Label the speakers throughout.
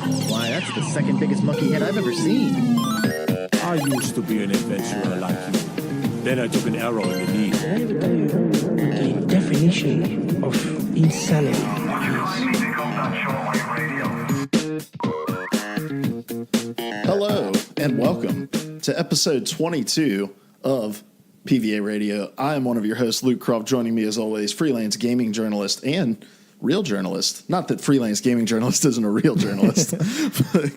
Speaker 1: Why, that's the second biggest monkey head I've ever seen.
Speaker 2: I used to be an adventurer like you. Then I took an arrow in the knee.
Speaker 3: The definition of insanity.
Speaker 4: Hello, and welcome to episode 22 of PvA Radio. I am one of your hosts, Luke Croft. Joining me, as always, freelance gaming journalist and real journalist. Not that freelance gaming journalist isn't a real journalist.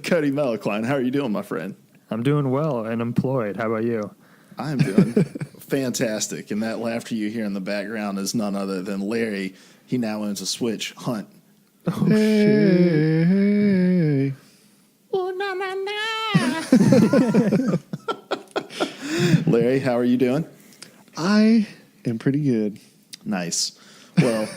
Speaker 4: Cody Mellicline, how are you doing, my friend?
Speaker 5: I'm doing well and employed. How about you?
Speaker 4: I'm doing fantastic. And that laughter you hear in the background is none other than Larry. He now owns a Switch. Hunt.
Speaker 5: Oh, shit.
Speaker 4: Hey. Oh, na, na, na. Larry, how are you doing?
Speaker 6: I am pretty good.
Speaker 4: Nice. Well,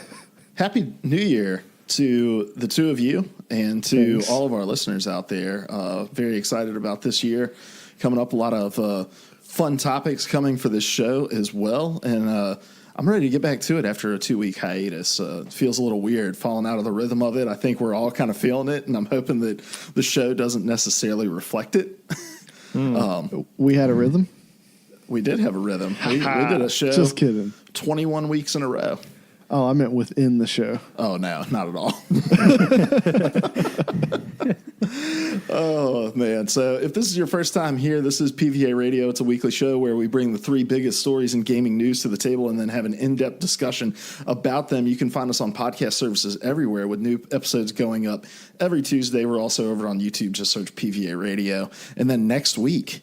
Speaker 4: Happy New Year to the two of you and to
Speaker 6: Thanks.
Speaker 4: all of our listeners out there. Very excited about this year. Coming up, a lot of fun topics coming for this show as well. And I'm ready to get back to it after a 2-week hiatus. It feels a little weird falling out of the rhythm of it. I think we're all kind of feeling it, and I'm hoping that the show doesn't necessarily reflect it.
Speaker 6: We had a rhythm?
Speaker 4: We did have a rhythm. We did a show.
Speaker 6: Just kidding.
Speaker 4: 21 weeks in a row.
Speaker 6: Oh, I meant within the show.
Speaker 4: Oh, no, not at all. Oh, man. So if this is your first time here, this is PvA Radio. It's a weekly show where we bring the 3 biggest stories in gaming news to the table and then have an in-depth discussion about them. You can find us on podcast services everywhere with new episodes going up every Tuesday. We're also over on YouTube. Just search PvA Radio. And then next week,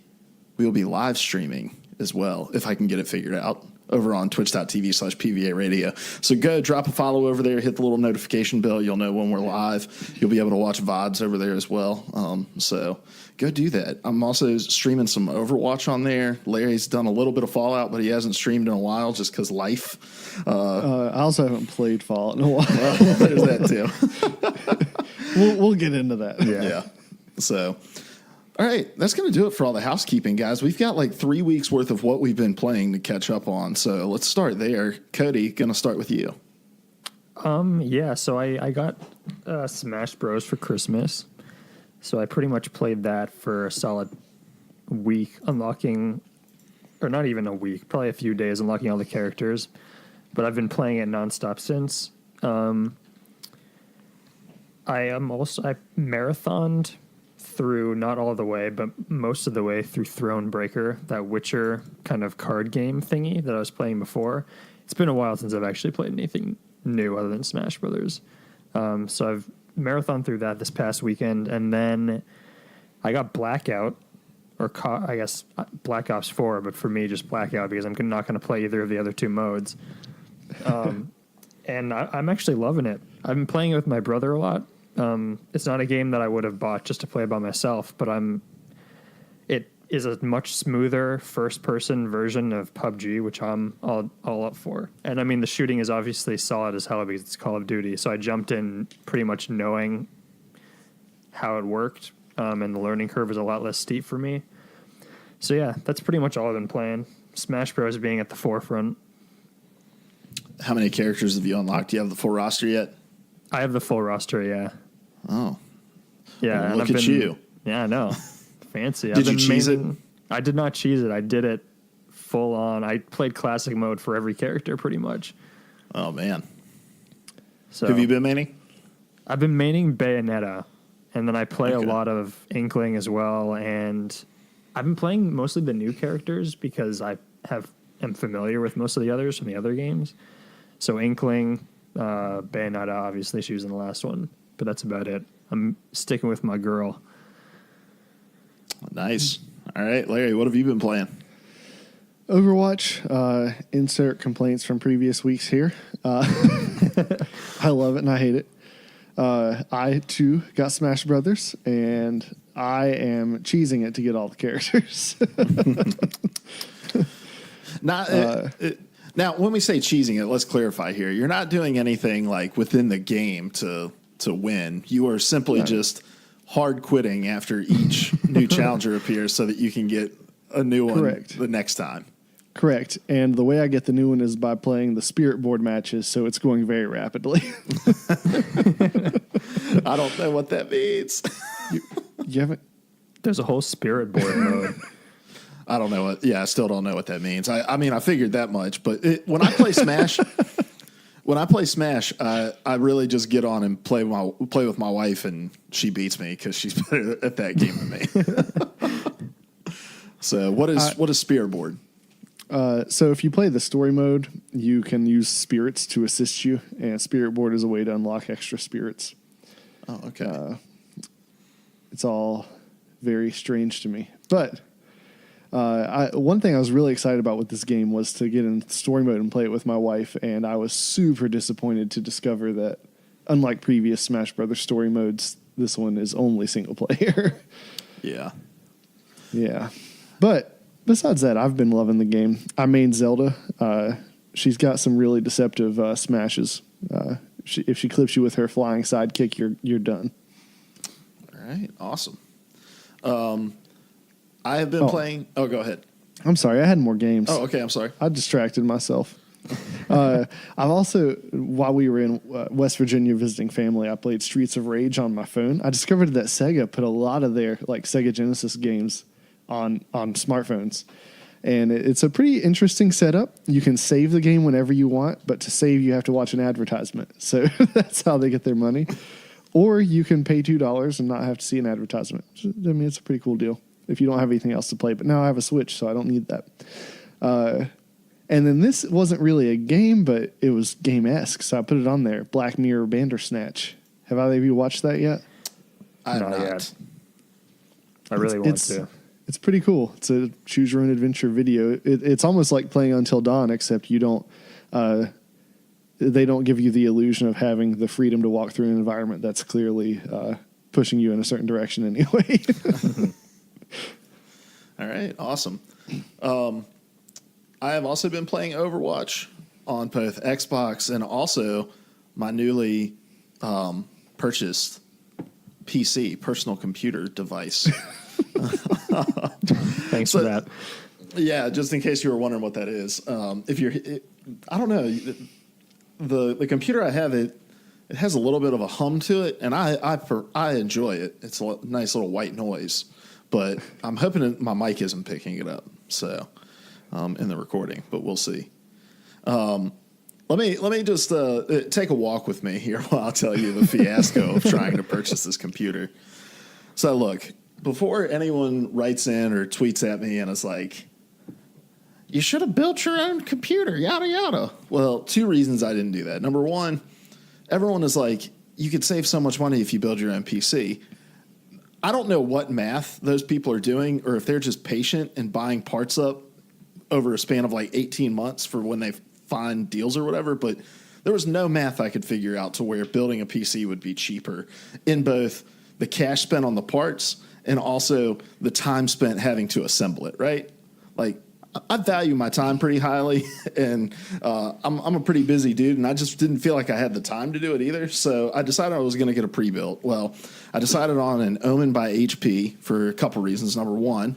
Speaker 4: we will be live streaming as well, if I can get it figured out, over on twitch.tv/PvA Radio. So go drop a follow over there, hit the little notification bell. You'll know when we're live. You'll be able to watch VODs over there as well. So go do that. I'm also streaming some Overwatch on there. Larry's done a little bit of Fallout, but he hasn't streamed in a while just because life.
Speaker 6: I also haven't played Fallout in a while.
Speaker 4: Well, there's that too.
Speaker 6: We'll get into that.
Speaker 4: Yeah. So, all right, that's going to do it for all the housekeeping, guys. We've got like 3 weeks worth of what we've been playing to catch up on. So let's start there. Cody, going to start with you.
Speaker 5: Yeah, so I got Smash Bros. For Christmas. So I pretty much played that for a solid week, unlocking, or not even a week, probably a few days, unlocking all the characters. But I've been playing it nonstop since. I marathoned through, not all the way, but most of the way through Thronebreaker, that Witcher kind of card game thingy that I was playing before. It's been a while since I've actually played anything new other than Smash Brothers. So I've marathoned through that this past weekend, and then I got Blackout, or I guess Black Ops 4, but for me just Blackout because I'm not going to play either of the other 2 modes. And I'm actually loving it. I've been playing it with my brother a lot. It's not a game that I would have bought just to play by myself, but it is a much smoother first-person version of PUBG, which I'm all up for. And I mean, the shooting is obviously solid as hell because it's Call of Duty, so I jumped in pretty much knowing how it worked, and the learning curve is a lot less steep for me. So yeah, that's pretty much all I've been playing. Smash Bros. Being at the forefront.
Speaker 4: How many characters have you unlocked? Do you have the full roster yet?
Speaker 5: I have the full roster, yeah.
Speaker 4: Oh.
Speaker 5: Yeah.
Speaker 4: Well,
Speaker 5: and
Speaker 4: look at you.
Speaker 5: Yeah, I know. Fancy.
Speaker 4: Did you cheese it?
Speaker 5: I did not cheese it. I did it full on. I played classic mode for every character pretty much.
Speaker 4: Oh, man.
Speaker 5: So
Speaker 4: Who have you been maining?
Speaker 5: I've been maining Bayonetta, and then I play a lot of Inkling as well, and I've been playing mostly the new characters because I am familiar with most of the others from the other games. So Inkling, Bayonetta, obviously she was in the last one, but that's about it. I'm sticking with my girl.
Speaker 4: Nice. All right, Larry, what have you been playing?
Speaker 6: Overwatch, insert complaints from previous weeks here. I love it and I hate it. I, too, got Smash Brothers, and I am cheesing it to get all the characters.
Speaker 4: Now, when we say cheesing it, let's clarify here. You're not doing anything like within the game to win. You are simply just hard quitting after each new challenger appears so that you can get a new one the next time.
Speaker 6: Correct. And the way I get the new one is by playing the Spirit Board matches, so it's going very rapidly.
Speaker 4: I don't know what that means.
Speaker 6: You haven't.
Speaker 5: There's a whole spirit board mode.
Speaker 4: I don't know what. Yeah, I still don't know what that means. I mean, I figured that much. But when I play Smash, I really just get on and play with my wife, and she beats me because she's better at that game than me. So what is spirit board?
Speaker 6: So if you play the story mode, you can use spirits to assist you, and spirit board is a way to unlock extra spirits.
Speaker 4: Oh, okay.
Speaker 6: It's all very strange to me, but one thing I was really excited about with this game was to get in story mode and play it with my wife, and I was super disappointed to discover that, unlike previous Smash Brothers story modes, this one is only single player.
Speaker 4: Yeah.
Speaker 6: Yeah. But besides that, I've been loving the game. I main Zelda. She's got some really deceptive smashes. If she clips you with her flying sidekick, you're done.
Speaker 4: All right. Awesome. I have been playing. Oh, go ahead.
Speaker 6: I'm sorry. I had more games.
Speaker 4: Oh, okay. I'm sorry.
Speaker 6: I distracted myself. I've also, while we were in West Virginia visiting family, I played Streets of Rage on my phone. I discovered that Sega put a lot of their Sega Genesis games on smartphones. And it's a pretty interesting setup. You can save the game whenever you want, but to save, you have to watch an advertisement. So that's how they get their money. Or you can pay $2 and not have to see an advertisement. I mean, it's a pretty cool deal if you don't have anything else to play. But now I have a Switch, so I don't need that. And then this wasn't really a game, but it was game-esque, so I put it on there. Black Mirror Bandersnatch. Have either of you watched that yet?
Speaker 4: I have
Speaker 5: Not
Speaker 4: not.
Speaker 5: yet. I really want to.
Speaker 6: It's pretty cool. It's a choose-your-own-adventure video. It's almost like playing Until Dawn, except you don't. They don't give you the illusion of having the freedom to walk through an environment that's clearly pushing you in a certain direction anyway.
Speaker 4: All right, awesome. I have also been playing Overwatch on both Xbox and also my newly purchased PC, personal computer device.
Speaker 5: Thanks for that.
Speaker 4: Yeah, just in case you were wondering what that is. I don't know. The computer I have, it has a little bit of a hum to it, and I enjoy it. It's a nice little white noise, but I'm hoping my mic isn't picking it up. So in the recording, but we'll see. Let me just take a walk with me here while I'll tell you the fiasco of trying to purchase this computer. So look, before anyone writes in or tweets at me and is like, you should have built your own computer, yada, yada. Well, two reasons I didn't do that. Number one, everyone is like, you could save so much money if you build your own PC. I don't know what math those people are doing or if they're just patient and buying parts up over a span of 18 months for when they find deals or whatever, but there was no math I could figure out to where building a PC would be cheaper in both the cash spent on the parts and also the time spent having to assemble it, right? I value my time pretty highly, and I'm a pretty busy dude, and I just didn't feel like I had the time to do it either. So I decided I was going to get a pre-built. Well, I decided on an Omen by HP for a couple reasons. Number one,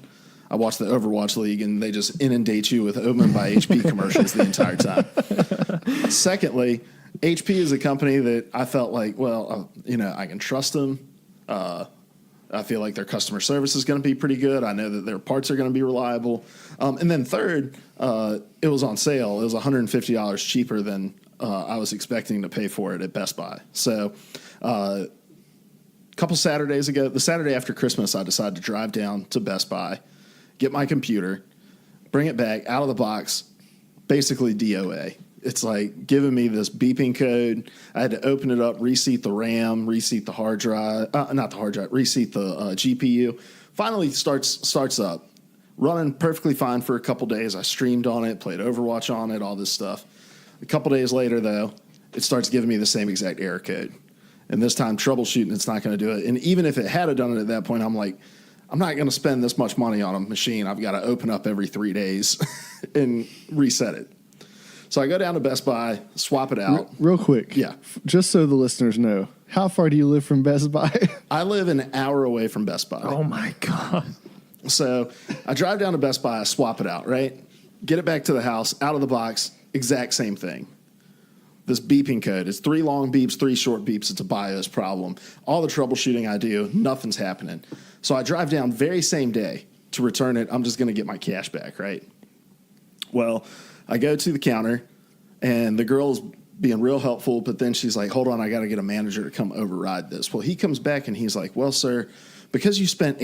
Speaker 4: I watched the Overwatch League, and they just inundate you with Omen by HP commercials the entire time. Secondly, HP is a company that I felt like, I can trust them. I feel like their customer service is going to be pretty good. I know that their parts are going to be reliable. And then third, it was on sale. It was $150 cheaper than I was expecting to pay for it at Best Buy. So a couple Saturdays ago, the Saturday after Christmas, I decided to drive down to Best Buy, get my computer, bring it back out of the box, basically DOA. It's like giving me this beeping code. I had to open it up, reseat the RAM, reseat the hard drive, reseat the GPU. Finally starts up, running perfectly fine for a couple days. I streamed on it, played Overwatch on it, all this stuff. A couple days later, though, it starts giving me the same exact error code. And this time, troubleshooting, it's not going to do it. And even if it had done it at that point, I'm like, I'm not going to spend this much money on a machine. I've got to open up every 3 days and reset it. So I go down to Best Buy, swap it out.
Speaker 6: Real quick.
Speaker 4: Yeah.
Speaker 6: Just so the listeners know, how far do you live from Best Buy?
Speaker 4: I live an hour away from Best Buy.
Speaker 5: Oh, my God.
Speaker 4: So I drive down to Best Buy, I swap it out, right? Get it back to the house, out of the box, exact same thing. this beeping code. It's 3 long beeps, 3 short beeps. It's a BIOS problem. All the troubleshooting I do, nothing's happening. So I drive down very same day to return it. I'm just going to get my cash back, right? Well, I go to the counter, and the girl's being real helpful, but then she's like, hold on, I got to get a manager to come override this. Well, he comes back, and he's like, well, sir, because you spent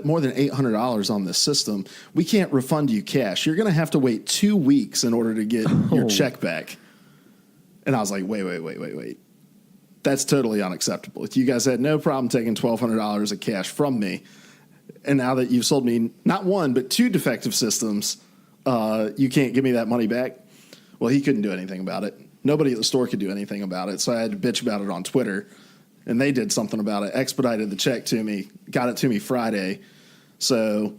Speaker 4: more than $800 on this system, we can't refund you cash. You're going to have to wait 2 weeks in order to get your check back. And I was like, wait. That's totally unacceptable. You guys had no problem taking $1,200 of cash from me. And now that you've sold me not 1, but 2 defective systems, you can't give me that money back? Well, he couldn't do anything about it. Nobody at the store could do anything about it. So I had to bitch about it on Twitter. And they did something about it, expedited the check to me, got it to me Friday. So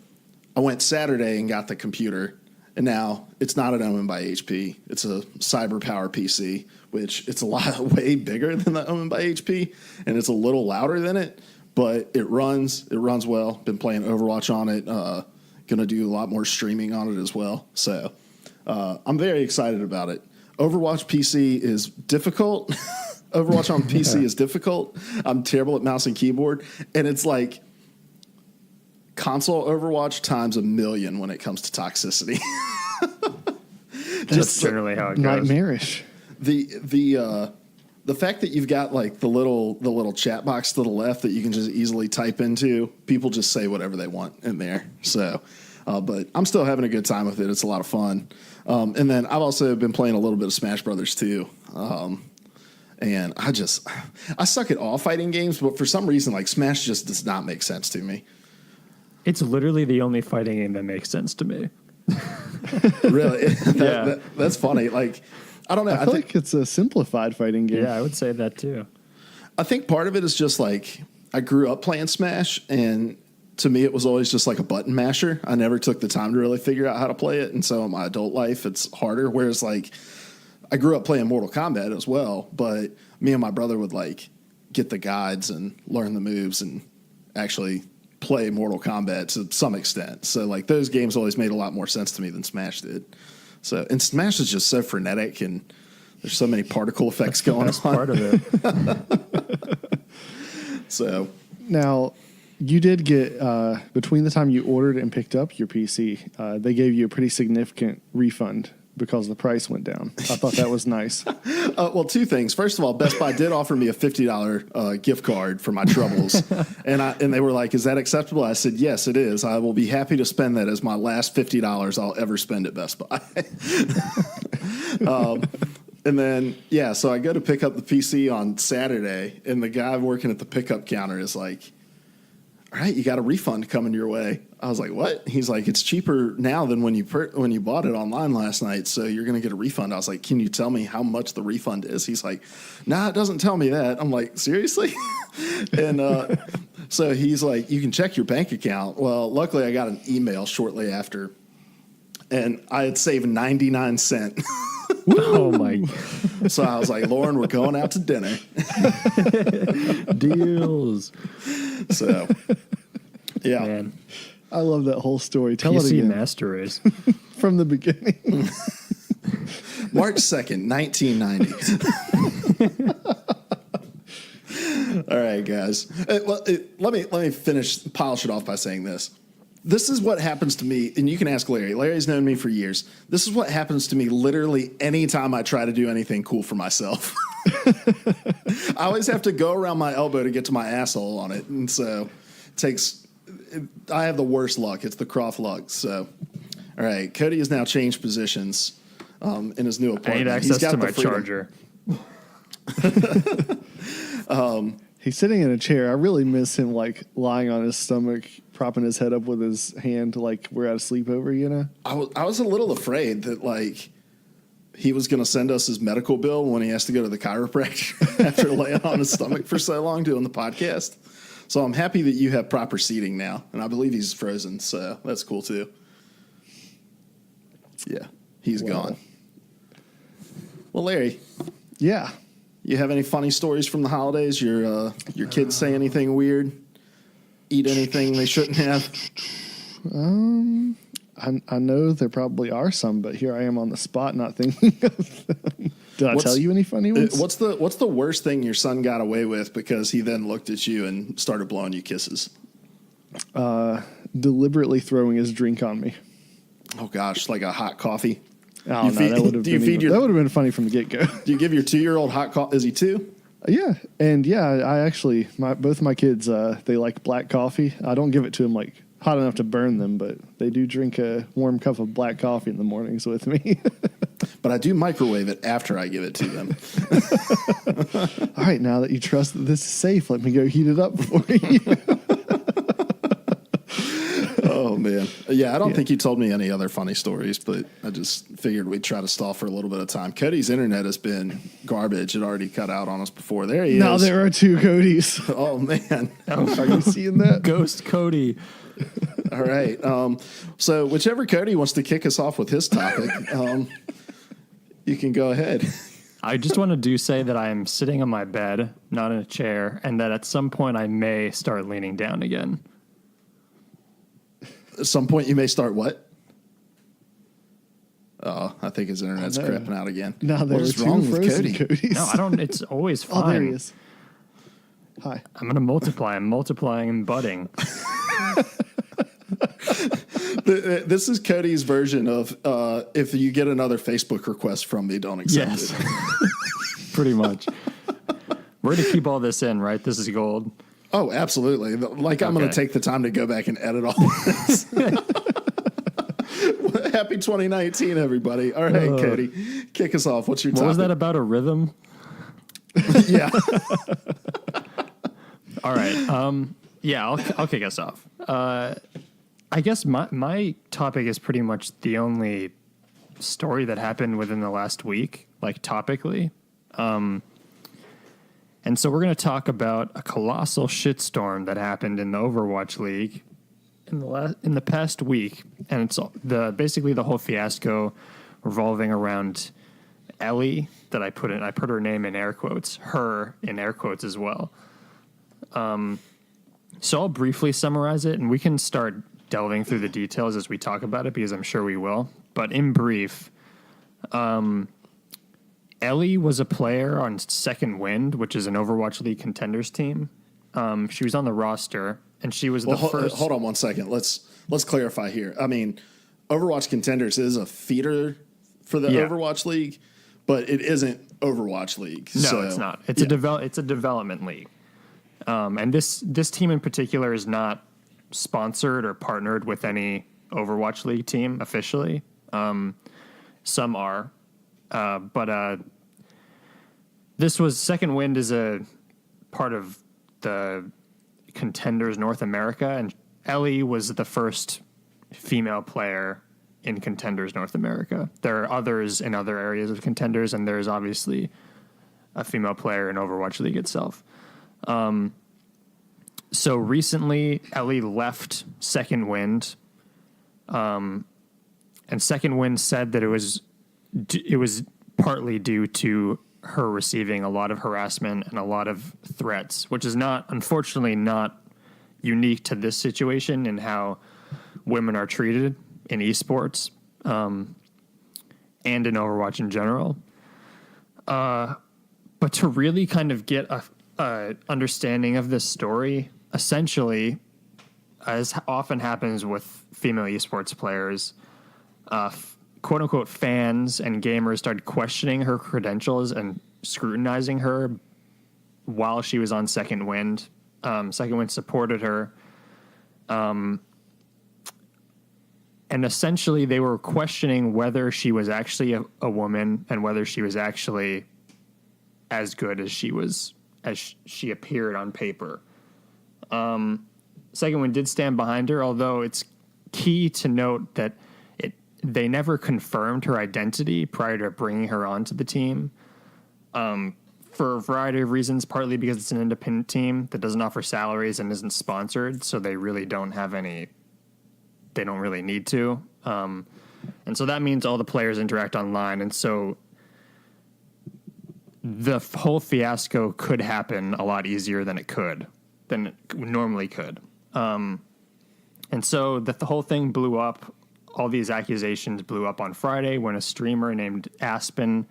Speaker 4: I went Saturday and got the computer. And now it's not an owned by HP. It's a CyberPower PC, which it's way bigger than the owned by HP, and it's a little louder than it, but it runs well. Been playing Overwatch on it. Going to do a lot more streaming on it as well. So I'm very excited about it. Overwatch PC is difficult. Overwatch on PC is difficult. I'm terrible at mouse and keyboard, and it's like console Overwatch times 1,000,000 when it comes to toxicity.
Speaker 5: That's generally how it goes.
Speaker 6: Nightmarish.
Speaker 4: The fact that you've got like the little chat box to the left that you can just easily type into, people just say whatever they want in there. So, but I'm still having a good time with it. It's a lot of fun. And then I've also been playing a little bit of Smash Brothers too. And I suck at all fighting games, but for some reason, like Smash just does not make sense to me.
Speaker 5: It's literally the only fighting game that makes sense to me.
Speaker 4: Really?
Speaker 5: Yeah.
Speaker 4: That's funny. Like, I don't know.
Speaker 6: I think it's a simplified fighting game.
Speaker 5: Yeah, I would say that too.
Speaker 4: I think part of it is just like I grew up playing Smash, and to me it was always just like a button masher. I never took the time to really figure out how to play it, and so in my adult life it's harder. Whereas like I grew up playing Mortal Kombat as well, but me and my brother would like get the guides and learn the moves and actually play Mortal Kombat to some extent. So like those games always made a lot more sense to me than Smash did. So, and Smash is just so frenetic, and there's so many particle effects going on.
Speaker 5: That's part of it.
Speaker 4: So
Speaker 6: now, you did get between the time you ordered and picked up your PC, they gave you a pretty significant refund because the price went down. I thought that was nice.
Speaker 4: Well, 2 things. First of all, Best Buy did offer me a $50 gift card for my troubles, and they were like, "Is that acceptable?" I said, "Yes, it is. I will be happy to spend that as my last $50 I'll ever spend at Best Buy." And then so I go to pick up the PC on Saturday, and the guy working at the pickup counter is like, "All right, you got a refund coming your way." I was like, "What?" He's like, "It's cheaper now than when you bought it online last night, so you're going to get a refund." I was like, "Can you tell me how much the refund is?" He's like, "Nah, it doesn't tell me that." I'm like, "Seriously?" And so he's like, "You can check your bank account." Well, luckily I got an email shortly after, and I had saved 99 cents.
Speaker 5: Oh my!
Speaker 4: So I was like, "Lauren, we're going out to dinner."
Speaker 5: Deals.
Speaker 4: So, yeah.
Speaker 5: Man.
Speaker 6: I love that whole story. Tell it
Speaker 5: PC
Speaker 6: again
Speaker 5: Master Race.
Speaker 6: from the beginning.
Speaker 4: March 2nd, 1990. All right, guys. Let me polish it off by saying this. This is what happens to me, and you can ask Larry. Larry's known me for years. This is what happens to me literally anytime I try to do anything cool for myself. I always have to go around my elbow to get to my asshole on it, and so I have the worst luck. It's the Croft luck. So, all right, Cody has now changed positions in his new apartment.
Speaker 5: I need access to my charger.
Speaker 6: He's sitting in a chair. I really miss him, like, lying on his stomach, propping his head up with his hand like we're at a sleepover, you know?
Speaker 4: I was a little afraid that, like, he was going to send us his medical bill when he has to go to the chiropractor after laying on his stomach for so long doing the podcast. So I'm happy that you have proper seating now, and I believe he's frozen, so that's cool too. Yeah, he's gone. Well, Larry.
Speaker 6: Yeah.
Speaker 4: You have any funny stories from the holidays? Your kids say anything weird? Eat anything they shouldn't have?
Speaker 6: I know there probably are some, but here I am on the spot not thinking of them. Did I tell you any funny ones?
Speaker 4: What's the worst thing your son got away with because he then looked at you and started blowing you kisses?
Speaker 6: Deliberately throwing his drink on me.
Speaker 4: Oh gosh, like a hot coffee.
Speaker 6: Oh, no, that would have been funny from the get-go.
Speaker 4: Do you give your 2-year-old hot coffee? Is he 2?
Speaker 6: Yeah, and I actually, both my kids, they like black coffee. I don't give it to them like hot enough to burn them, but they do drink a warm cup of black coffee in the mornings with me.
Speaker 4: But I do microwave it after I give it to them.
Speaker 6: All right, now that you trust that this is safe, let me go heat it up for you.
Speaker 4: Oh, man. Yeah, I don't think you told me any other funny stories, but I just figured we'd try to stall for a little bit of time. Cody's internet has been garbage. It already cut out on us before. There he is.
Speaker 6: Now there are 2 Codys.
Speaker 4: Oh, man.
Speaker 6: Are you seeing that?
Speaker 5: Ghost Cody.
Speaker 4: All right. So whichever Cody wants to kick us off with his topic, you can go ahead.
Speaker 5: I just want to say that I am sitting on my bed, not in a chair, and that at some point I may start leaning down again.
Speaker 4: At some point you may start what? Oh, I think his internet's crapping out again.
Speaker 6: Now
Speaker 4: what is wrong with Cody?
Speaker 6: Codys.
Speaker 5: No, I don't. It's always fine.
Speaker 6: Oh, there he is. Hi.
Speaker 5: I'm going to multiply. I'm multiplying and budding.
Speaker 4: This is Cody's version of if you get another Facebook request from me, don't accept it.
Speaker 5: Pretty much. We're going to keep all this in, right? This is gold.
Speaker 4: Oh, absolutely. Like, I'm going to take the time to go back and edit all this. Happy 2019, everybody. All right, Cody, kick us off. What's your topic?
Speaker 5: What was that about, a rhythm?
Speaker 4: Yeah.
Speaker 5: All right. Yeah, I'll kick us off. I guess my topic is pretty much the only story that happened within the last week, like topically. And so we're going to talk about a colossal shitstorm that happened in the Overwatch League in the past week, and it's basically the whole fiasco revolving around Ellie. That I put her name in air quotes, her in air quotes as well. So I'll briefly summarize it, and we can start delving through the details as we talk about it, because I'm sure we will. But in brief, Ellie was a player on Second Wind, which is an Overwatch League contenders team. She was on the roster, and she was the first.
Speaker 4: Hold on one second. Let's clarify here. I mean, Overwatch Contenders is a feeder for the Overwatch League, but it isn't Overwatch League.
Speaker 5: No, it's not. It's a development league. And this team in particular is not sponsored or partnered with any Overwatch League team officially. Some are. But this was Second Wind is a part of the Contenders North America, and Ellie was the first female player in Contenders North America. There are others in other areas of Contenders, and there's obviously a female player in Overwatch League itself. So recently, Ellie left Second Wind, and Second Wind said that it was partly due to her receiving a lot of harassment and a lot of threats, which is unfortunately not unique to this situation and how women are treated in esports, and in Overwatch in general. But to really kind of get a understanding of this story, essentially, as often happens with female esports players, quote unquote fans and gamers started questioning her credentials and scrutinizing her while she was on Second Wind. Second Wind supported her. And essentially they were questioning whether she was actually a woman and whether she was actually as good as she appeared on paper. Second Wind did stand behind her, although it's key to note that they never confirmed her identity prior to bringing her onto the team, for a variety of reasons, partly because it's an independent team that doesn't offer salaries and isn't sponsored, so they really don't have any, they don't really need to. And so that means all the players interact online, and so the whole fiasco could happen a lot easier than it normally could. And so the whole thing blew up all these accusations blew up on Friday when a streamer named Aspen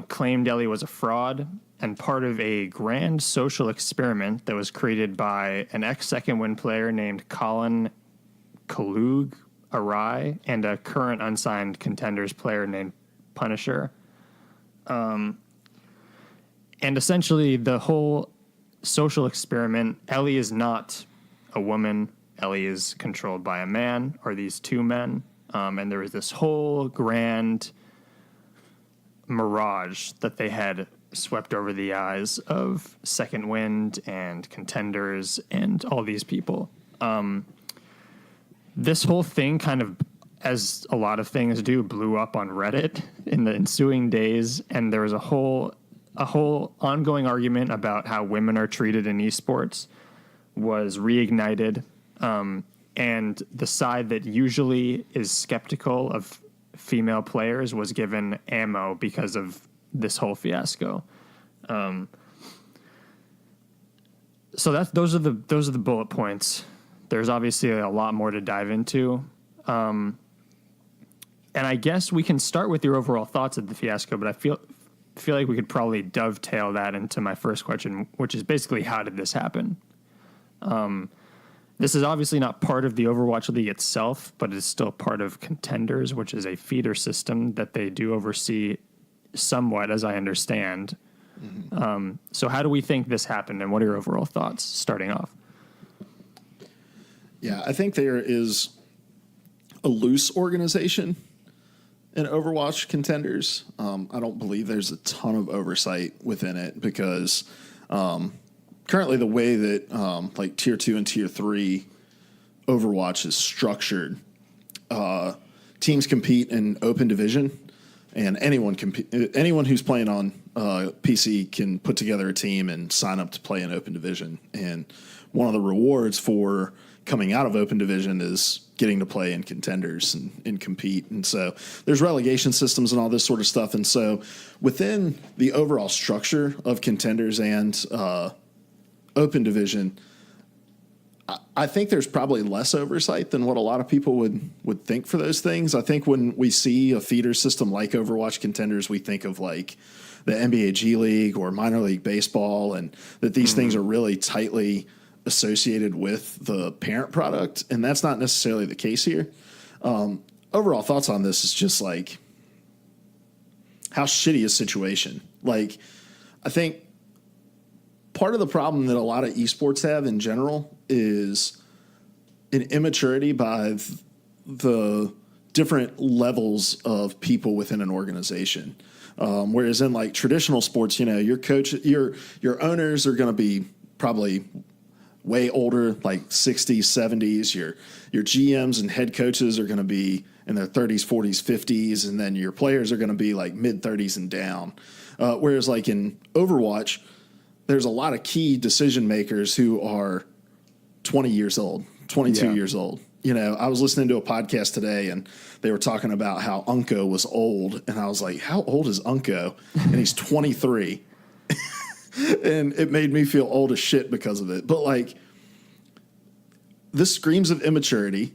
Speaker 5: claimed Ellie was a fraud and part of a grand social experiment that was created by an ex-second win player named Colin Kalug Arai and a current unsigned Contenders player named Punisher. And essentially the whole social experiment, Ellie is not a woman. Ellie is controlled by a man, or these two men. And there was this whole grand mirage that they had swept over the eyes of Second Wind and Contenders and all these people. This whole thing kind of, as a lot of things do, blew up on Reddit in the ensuing days, and there was a whole ongoing argument about how women are treated in esports was reignited, and the side that usually is skeptical of female players was given ammo because of this whole fiasco. So those are the bullet points. There's obviously a lot more to dive into. And I guess we can start with your overall thoughts of the fiasco, but I feel like we could probably dovetail that into my first question, which is basically, how did this happen? This is obviously not part of the Overwatch League itself, but it's still part of Contenders, which is a feeder system that they do oversee somewhat, as I understand. Mm-hmm. So how do we think this happened, and what are your overall thoughts starting off?
Speaker 4: Yeah, I think there is a loose organization in Overwatch Contenders. I don't believe there's a ton of oversight within it because currently the way that like Tier 2 and Tier 3 Overwatch is structured, teams compete in open division, and anyone who's playing on PC can put together a team and sign up to play in open division. And one of the rewards for coming out of open division is getting to play in Contenders and compete. And so there's relegation systems and all this sort of stuff. And so within the overall structure of Contenders and open division, I think there's probably less oversight than what a lot of people would think for those things. I think when we see a feeder system like Overwatch Contenders, we think of like the NBA G League or minor league baseball, and that these things are really tightly associated with the parent product, and that's not necessarily the case here. Overall thoughts on this is just like, how shitty a situation. Like, I think part of the problem that a lot of esports have in general is an immaturity by the different levels of people within an organization. Whereas in like traditional sports, you know, your coach, your owners are going to be probably way older, like 60s, 70s. Your GMs and head coaches are going to be in their 30s, 40s, 50s, and then your players are going to be like mid 30s and down. Whereas like in Overwatch, there's a lot of key decision makers who are 20 years old, 22 years old. You know, I was listening to a podcast today and they were talking about how Unko was old. And I was like, how old is Unko? And he's 23. And it made me feel old as shit because of it. But like, this screams of immaturity.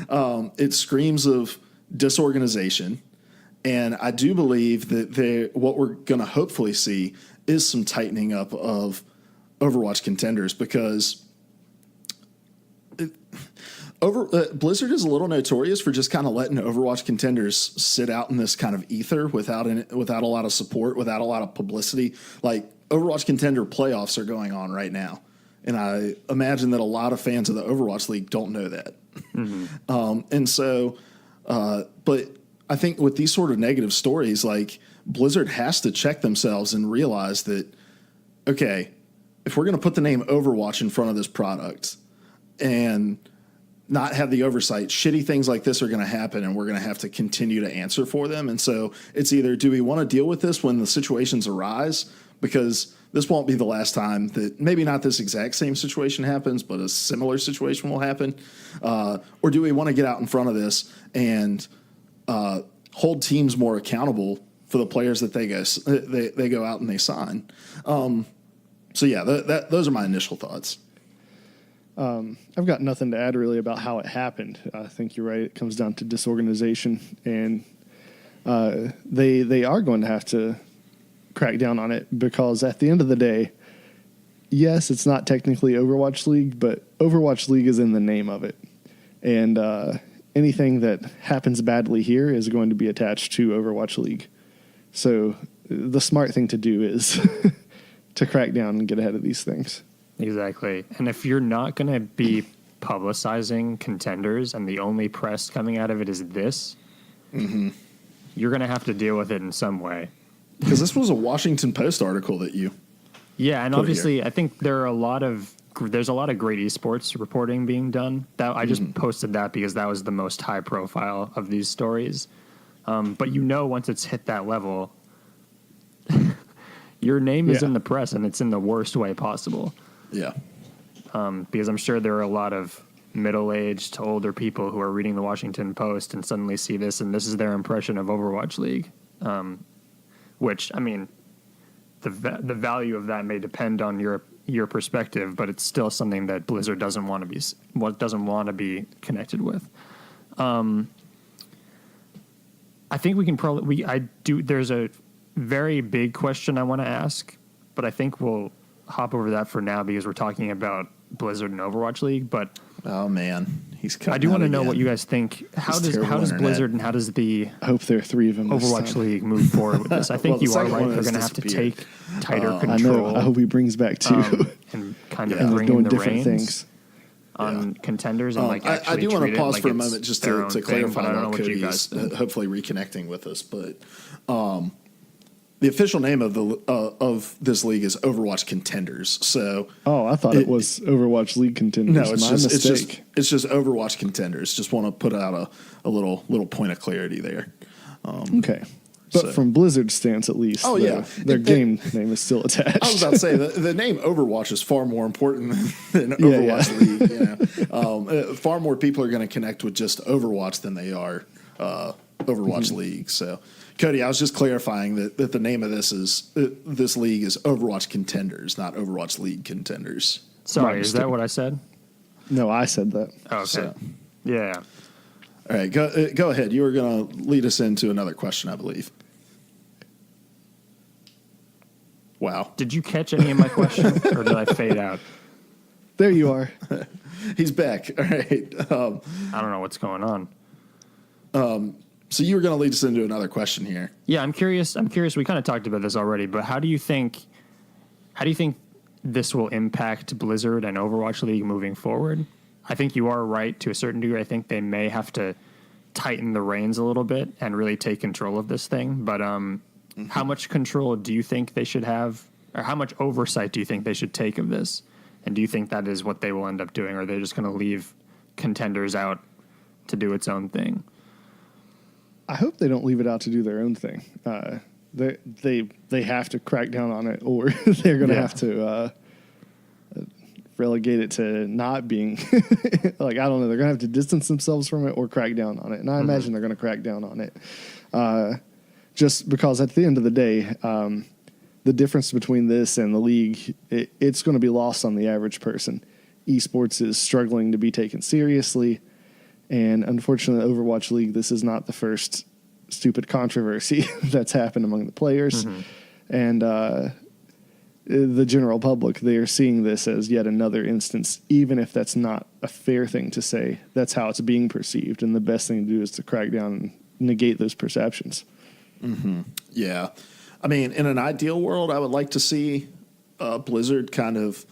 Speaker 4: It screams of disorganization. And I do believe that what we're going to hopefully see is some tightening up of Overwatch Contenders, because Blizzard is a little notorious for just kind of letting Overwatch Contenders sit out in this kind of ether without a lot of support, without a lot of publicity. Like, Overwatch Contender playoffs are going on right now, and I imagine that a lot of fans of the Overwatch League don't know that. Mm-hmm. But I think with these sort of negative stories, like, Blizzard has to check themselves and realize that, okay, if we're going to put the name Overwatch in front of this product and not have the oversight, shitty things like this are going to happen, and we're going to have to continue to answer for them. And so it's either, do we want to deal with this when the situations arise? Because this won't be the last time that, maybe not this exact same situation happens, but a similar situation will happen. Or do we want to get out in front of this and hold teams more accountable for the players that they go out and they sign? So yeah, those are my initial thoughts.
Speaker 6: I've got nothing to add really about how it happened. I think you're right. It comes down to disorganization, and they are going to have to crack down on it, because at the end of the day, yes, it's not technically Overwatch League, but Overwatch League is in the name of it. And anything that happens badly here is going to be attached to Overwatch League. So the smart thing to do is to crack down and get ahead of these things.
Speaker 5: Exactly. And if you're not going to be publicizing contenders and the only press coming out of it is this, you're going to have to deal with it in some way.
Speaker 4: Because this was a Washington Post article that you...
Speaker 5: Yeah, and obviously I think there's a lot of great esports reporting being done. That I just posted that because that was the most high profile of these stories. But once it's hit that level, your name is in the press, and it's in the worst way possible.
Speaker 4: Yeah.
Speaker 5: Because I'm sure there are a lot of middle-aged to older people who are reading the Washington Post and suddenly see this, and this is their impression of Overwatch League. Which, I mean, the value of that may depend on your perspective, but it's still something that Blizzard doesn't want to be connected with. I think we can probably there's a very big question I want to ask, but I think we'll hop over that for now because we're talking about Blizzard and Overwatch League. But
Speaker 4: oh man, he's coming.
Speaker 5: I do want to know
Speaker 4: again.
Speaker 5: what you guys think. How does Blizzard and how does the
Speaker 6: I hope there are three of them.
Speaker 5: Overwatch League move forward with this? I think
Speaker 4: Well,
Speaker 5: you
Speaker 4: the
Speaker 5: are
Speaker 4: second
Speaker 5: right.
Speaker 4: one
Speaker 5: They're
Speaker 4: has
Speaker 5: going to have to
Speaker 4: disappeared.
Speaker 5: take tighter
Speaker 6: I
Speaker 5: control.
Speaker 6: know. I hope he brings back two.
Speaker 5: And kind of
Speaker 6: and they're
Speaker 5: bring
Speaker 6: doing
Speaker 5: in the
Speaker 6: different
Speaker 5: reins
Speaker 6: things.
Speaker 5: on contenders and like
Speaker 4: I
Speaker 5: actually
Speaker 4: do want
Speaker 5: treat
Speaker 4: to
Speaker 5: it
Speaker 4: pause
Speaker 5: like
Speaker 4: for a
Speaker 5: it's
Speaker 4: moment just
Speaker 5: their
Speaker 4: to
Speaker 5: own thing,
Speaker 4: clarify
Speaker 5: but I don't know
Speaker 4: while
Speaker 5: what you guys
Speaker 4: Cody's
Speaker 5: think.
Speaker 4: hopefully reconnecting with us. But the official name of this league is Overwatch Contenders. So
Speaker 6: I thought it was Overwatch League Contenders.
Speaker 4: no, it's
Speaker 6: My
Speaker 4: just
Speaker 6: mistake.
Speaker 4: it's just Overwatch Contenders. Just want to put out a little point of clarity there.
Speaker 6: Okay. But
Speaker 4: so-
Speaker 6: from Blizzard's stance, at least, their game name is still attached.
Speaker 4: I was about to say the name Overwatch is far more important than Overwatch League. Far more people are going to connect with just Overwatch than they are Overwatch League. So, Cody, I was just clarifying that the name of this league is Overwatch Contenders, not Overwatch League Contenders.
Speaker 5: Sorry, is that what I said?
Speaker 6: No, I said that.
Speaker 5: Oh, okay.
Speaker 4: So-
Speaker 5: Yeah.
Speaker 4: All right, go ahead. You were going to lead us into another question, I believe. Wow.
Speaker 5: Did you catch any of my question, or did I fade out?
Speaker 6: There you are.
Speaker 4: He's back. All right.
Speaker 5: I don't know what's going on.
Speaker 4: So you were going to lead us into another question here.
Speaker 5: Yeah, I'm curious. We kind of talked about this already, but how do you think this will impact Blizzard and Overwatch League moving forward? I think you are right to a certain degree. I think they may have to tighten the reins a little bit and really take control of this thing. But how much control do you think they should have, or how much oversight do you think they should take of this? And do you think that is what they will end up doing, or are they just going to leave contenders out to do its own thing?
Speaker 6: I hope they don't leave it out to do their own thing. They have to crack down on it, or they're going to have to relegate it to not being like, I don't know. They're going to have to distance themselves from it or crack down on it. And I imagine they're going to crack down on it. Just because at the end of the day, the difference between this and the league, it's going to be lost on the average person. Esports is struggling to be taken seriously. And unfortunately, Overwatch League, this is not the first stupid controversy that's happened among the players. And the general public, they are seeing this as yet another instance, even if that's not a fair thing to say. That's how it's being perceived. And the best thing to do is to crack down and negate those perceptions.
Speaker 4: Yeah. I mean, in an ideal world, I would like to see Blizzard kind of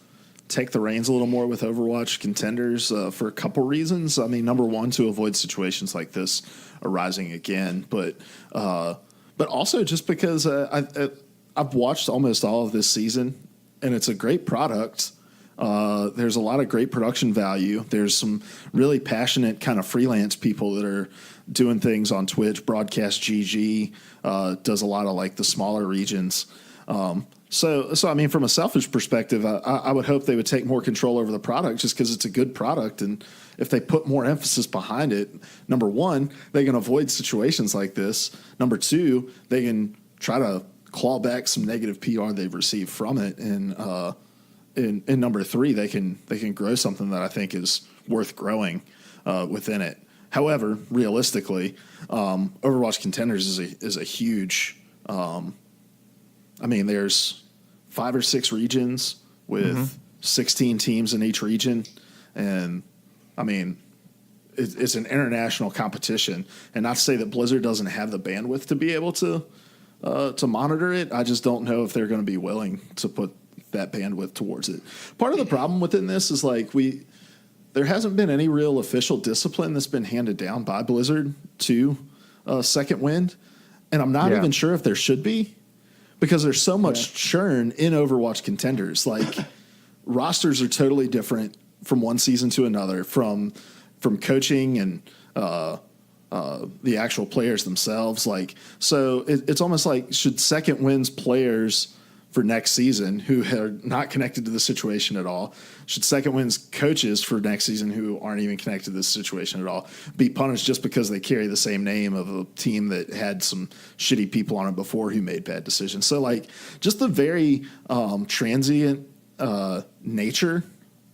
Speaker 4: take the reins a little more with Overwatch Contenders for a couple reasons. I mean, number one, to avoid situations like this arising again, but also just because I've watched almost all of this season, and it's a great product. There's a lot of great production value. There's some really passionate kind of freelance people that are doing things on Twitch. Broadcast GG does a lot of like the smaller regions. So I mean, from a selfish perspective, I would hope they would take more control over the product just because it's a good product. And if they put more emphasis behind it, number one, they can avoid situations like this. Number two, they can try to claw back some negative PR they've received from it. And in number 3, they can grow something that I think is worth growing within it. However, realistically, Overwatch Contenders is a huge. There's 5 or 6 regions with 16 teams in each region, and it's an international competition. And not to say that Blizzard doesn't have the bandwidth to be able to monitor it. I just don't know if they're going to be willing to put that bandwidth towards it. Part of the problem within this is there hasn't been any real official discipline that's been handed down by Blizzard to Second Wind, and I'm not even sure if there should be, because there's so much churn in Overwatch Contenders. Rosters are totally different from one season to another, from coaching and the actual players themselves. So it's almost like, should Second Wind's players for next season, who are not connected to the situation at all, should Second Wind's coaches for next season, who aren't even connected to this situation at all, be punished just because they carry the same name of a team that had some shitty people on it before who made bad decisions? So just the very transient nature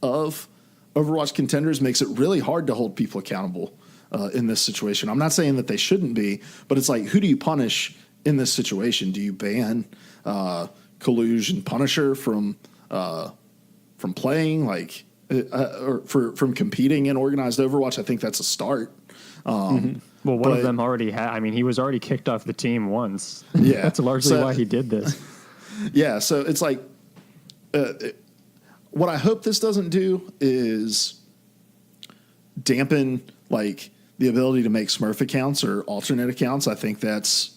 Speaker 4: of Overwatch Contenders makes it really hard to hold people accountable in this situation. I'm not saying that they shouldn't be, but it's who do you punish in this situation? Do you ban Collusion Punisher from playing, or from competing in organized Overwatch? I think that's a start.
Speaker 5: Well, one of them already had. He was already kicked off the team once.
Speaker 4: Yeah,
Speaker 5: that's largely why he did this.
Speaker 4: Yeah, so it's what I hope this doesn't do is dampen the ability to make Smurf accounts or alternate accounts. I think that's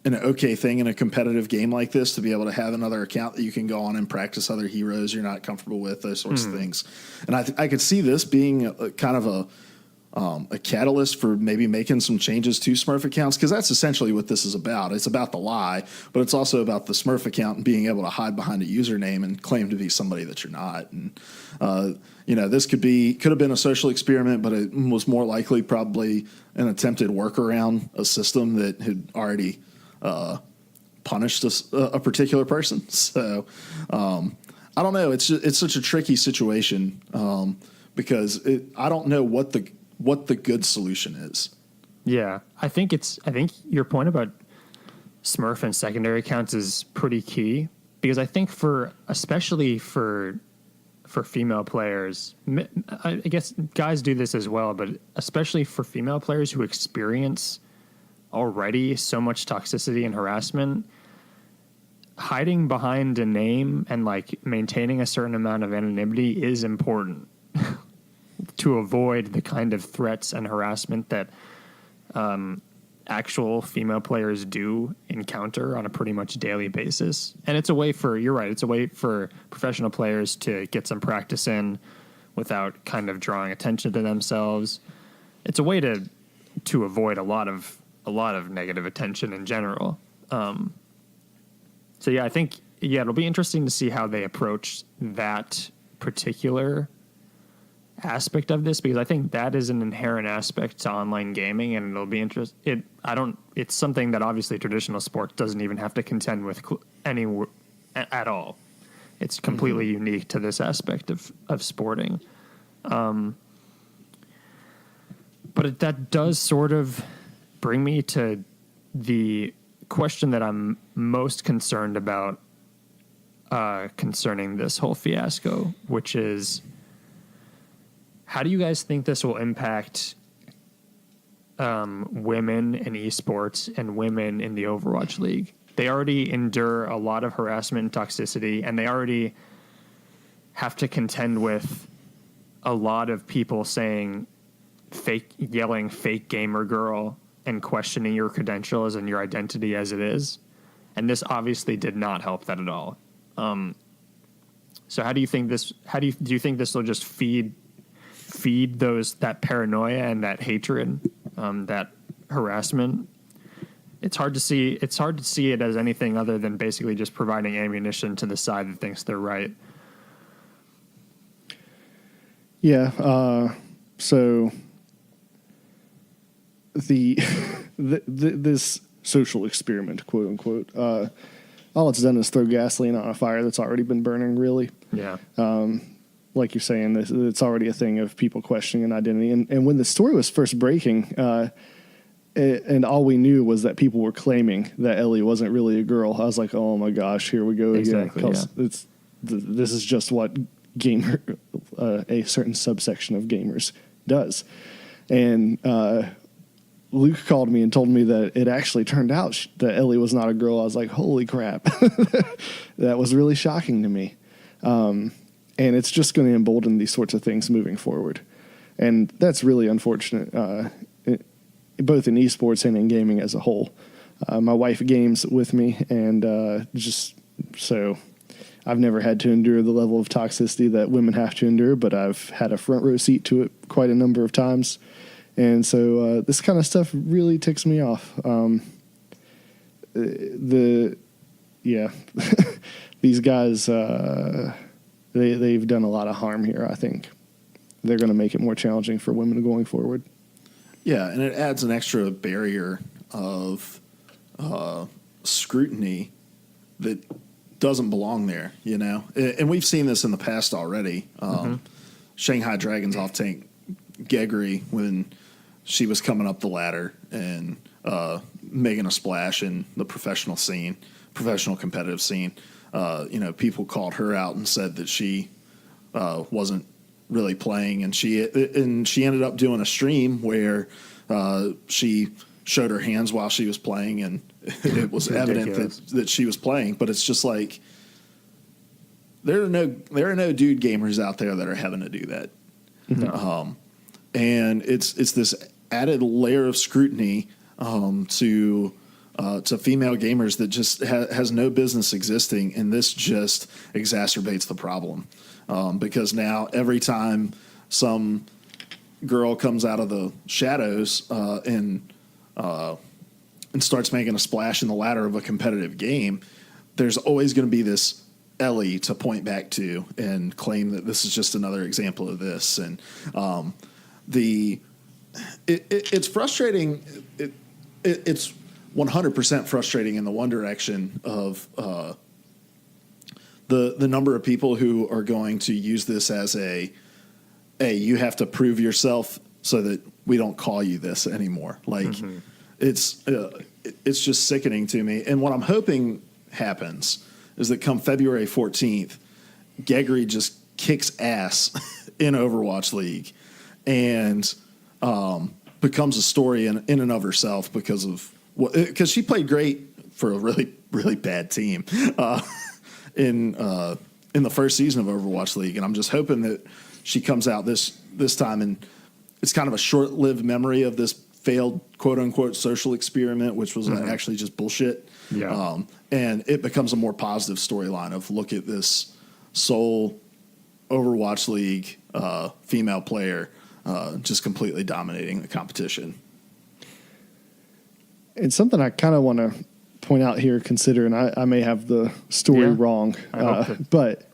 Speaker 4: an okay thing in a competitive game like this, to be able to have another account that you can go on and practice other heroes you're not comfortable with, those sorts of things. And I could see this being a kind of a catalyst for maybe making some changes to Smurf accounts, because that's essentially what this is about. It's about the lie, but it's also about the Smurf account and being able to hide behind a username and claim to be somebody that you're not. And this could have been a social experiment, but it was more likely probably an attempted workaround a system that had already punished a particular person. So I don't know. It's such a tricky situation because I don't know what the good solution is.
Speaker 5: Yeah, I think your point about Smurf and secondary accounts is pretty key, because I think especially for female players, I guess guys do this as well, but especially for female players who experience already so much toxicity and harassment, hiding behind a name and maintaining a certain amount of anonymity is important to avoid the kind of threats and harassment that actual female players do encounter on a pretty much daily basis. And it's a way it's a way for professional players to get some practice in without kind of drawing attention to themselves. It's a way to avoid a lot of negative attention in general. So yeah, I think it'll be interesting to see how they approach that particular aspect of this, because I think that is an inherent aspect to online gaming, and it'll be interesting. It's something that obviously traditional sports doesn't even have to contend with at all. It's completely unique to this aspect of sporting. But that does sort of bring me to the question that I'm most concerned about concerning this whole fiasco, which is, how do you guys think this will impact women in esports and women in the Overwatch League? They already endure a lot of harassment and toxicity, and they already have to contend with a lot of people yelling fake gamer girl and questioning your credentials and your identity as it is. And this obviously did not help that at all. So how do you think do you think this will just feed that paranoia and that hatred, that harassment? It's hard to see it as anything other than basically just providing ammunition to the side that thinks they're right.
Speaker 6: Yeah. So this social experiment, quote unquote, all it's done is throw gasoline on a fire that's already been burning, really.
Speaker 5: Yeah.
Speaker 6: Like you're saying, it's already a thing of people questioning an identity. And when the story was first breaking, and all we knew was that people were claiming that Ellie wasn't really a girl, I was like, oh my gosh, here we go
Speaker 5: Exactly,
Speaker 6: again. This is just what a certain subsection of gamers does. And Luke called me and told me that it actually turned out that Ellie was not a girl. I was like, holy crap. That was really shocking to me. And it's just going to embolden these sorts of things moving forward. And that's really unfortunate, both in esports and in gaming as a whole. My wife games with me, and just so I've never had to endure the level of toxicity that women have to endure, but I've had a front row seat to it quite a number of times. And so this kind of stuff really ticks me off. These guys, they've done a lot of harm here, I think. They're going to make it more challenging for women going forward.
Speaker 4: Yeah, and it adds an extra barrier of scrutiny that doesn't belong there, you know? And we've seen this in the past already. Shanghai Dragons off-tank Gegri when she was coming up the ladder and making a splash in the professional competitive scene. People called her out and said that she wasn't really playing, and she ended up doing a stream where she showed her hands while she was playing, and it was evident that she was playing. But it's just like there are no dude gamers out there that are having to do that.
Speaker 5: No.
Speaker 4: And it's this added layer of scrutiny to female gamers that just has no business existing, and this just exacerbates the problem because now every time some girl comes out of the shadows and starts making a splash in the ladder of a competitive game, there's always going to be this Ellie to point back to and claim that this is just another example of this. And it's frustrating. It's 100% frustrating in the one direction of the number of people who are going to use this as you have to prove yourself so that we don't call you this anymore. Like it's just sickening to me. And what I'm hoping happens is that come February 14th, Gegri just kicks ass in Overwatch League and becomes a story in and of herself because she played great for a really, really bad team in the first season of Overwatch League. And I'm just hoping that she comes out this time, and it's kind of a short-lived memory of this failed quote-unquote social experiment, which was actually just bullshit.
Speaker 5: Yeah.
Speaker 4: And it becomes a more positive storyline of look at this sole Overwatch League female player just completely dominating the competition.
Speaker 6: And something I kind of want to point out here, considering I may have the story wrong, but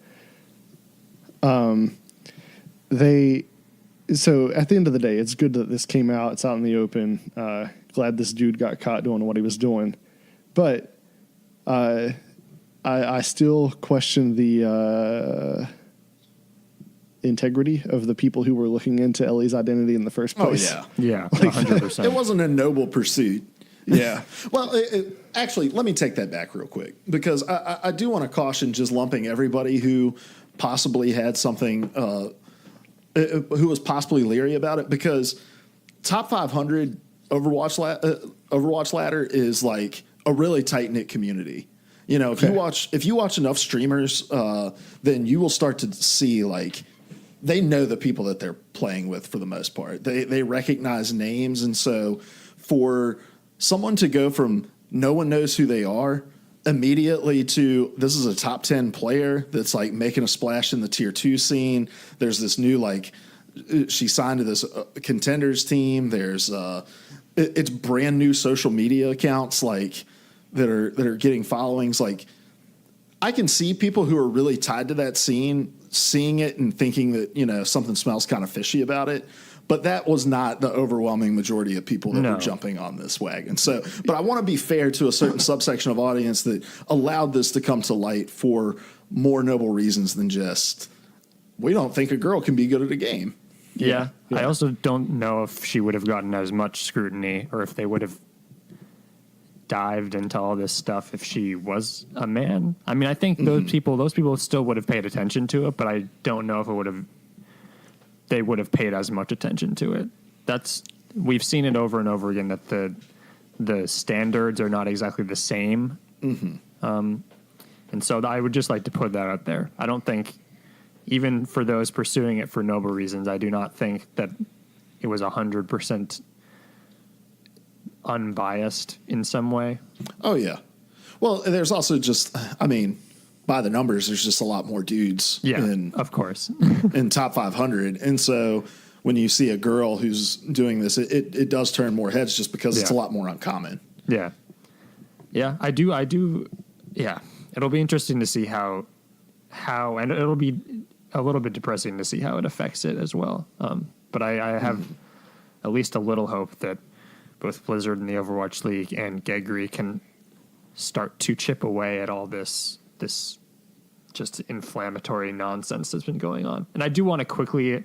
Speaker 6: so at the end of the day, it's good that this came out. It's out in the open. Glad this dude got caught doing what he was doing. But I still question the integrity of the people who were looking into Ellie's identity in the first place.
Speaker 4: Oh, yeah.
Speaker 5: Yeah, 100%.
Speaker 4: It wasn't a noble pursuit.
Speaker 6: Yeah.
Speaker 4: Well, actually, let me take that back real quick, because I do want to caution just lumping everybody who possibly had something, who was possibly leery about it, because top 500 Overwatch ladder is like a really tight knit community. You know, if you watch enough streamers, then you will start to see like they know the people that they're playing with for the most part. They recognize names, and so for someone to go from no one knows who they are immediately to this is a top 10 player that's like making a splash in the tier 2 scene. There's this new like she signed to this contenders team. There's it's brand new social media accounts like that are getting followings. Like I can see people who are really tied to that scene seeing it and thinking that, something smells kind of fishy about it. But that was not the overwhelming majority of people that were jumping on this wagon. So, but I want to be fair to a certain subsection of audience that allowed this to come to light for more noble reasons than just, we don't think a girl can be good at a game.
Speaker 5: Yeah. I also don't know if she would have gotten as much scrutiny or if they would have dived into all this stuff if she was a man. I mean, I think those people still would have paid attention to it, but I don't know if they would have paid as much attention to it. We've seen it over and over again that the standards are not exactly the same. And so I would just like to put that out there. I don't think, even for those pursuing it for noble reasons, I do not think that it was 100% unbiased in some way. Oh, yeah.
Speaker 4: Well, there's also just, by the numbers, there's just a lot more dudes.
Speaker 5: Of course.
Speaker 4: in top 500. And so when you see a girl who's doing this, it does turn more heads just because it's a lot more uncommon.
Speaker 5: Yeah. Yeah, I do. Yeah. It'll be interesting to see how, and it'll be a little bit depressing to see how it affects it as well. But I have at least a little hope that both Blizzard and the Overwatch League and Gegri can start to chip away at all this just inflammatory nonsense that's been going on. And I do want to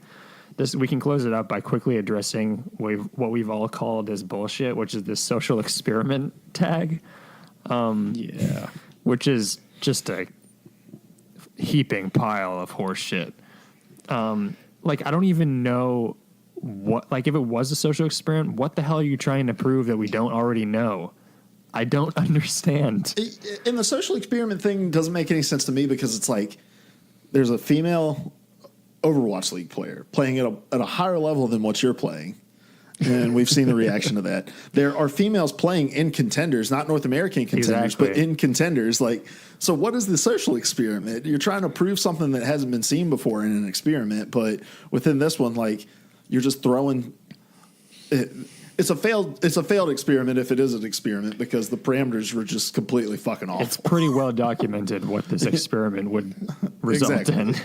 Speaker 5: we can close it up by quickly addressing what we've all called as bullshit, which is this social experiment tag. Which is just a heaping pile of horse shit. I don't even know if it was a social experiment, what the hell are you trying to prove that we don't already know? I don't understand.
Speaker 4: And the social experiment thing doesn't make any sense to me because it's like there's a female Overwatch League player playing at a higher level than what you're playing. And we've seen the reaction to that. There are females playing in contenders, not North American contenders, but in contenders. So what is the social experiment? You're trying to prove something that hasn't been seen before in an experiment, but within this one, you're just throwing it. It's a failed experiment if it is an experiment because the parameters were just completely fucking awful.
Speaker 5: It's pretty well documented what this experiment would result in.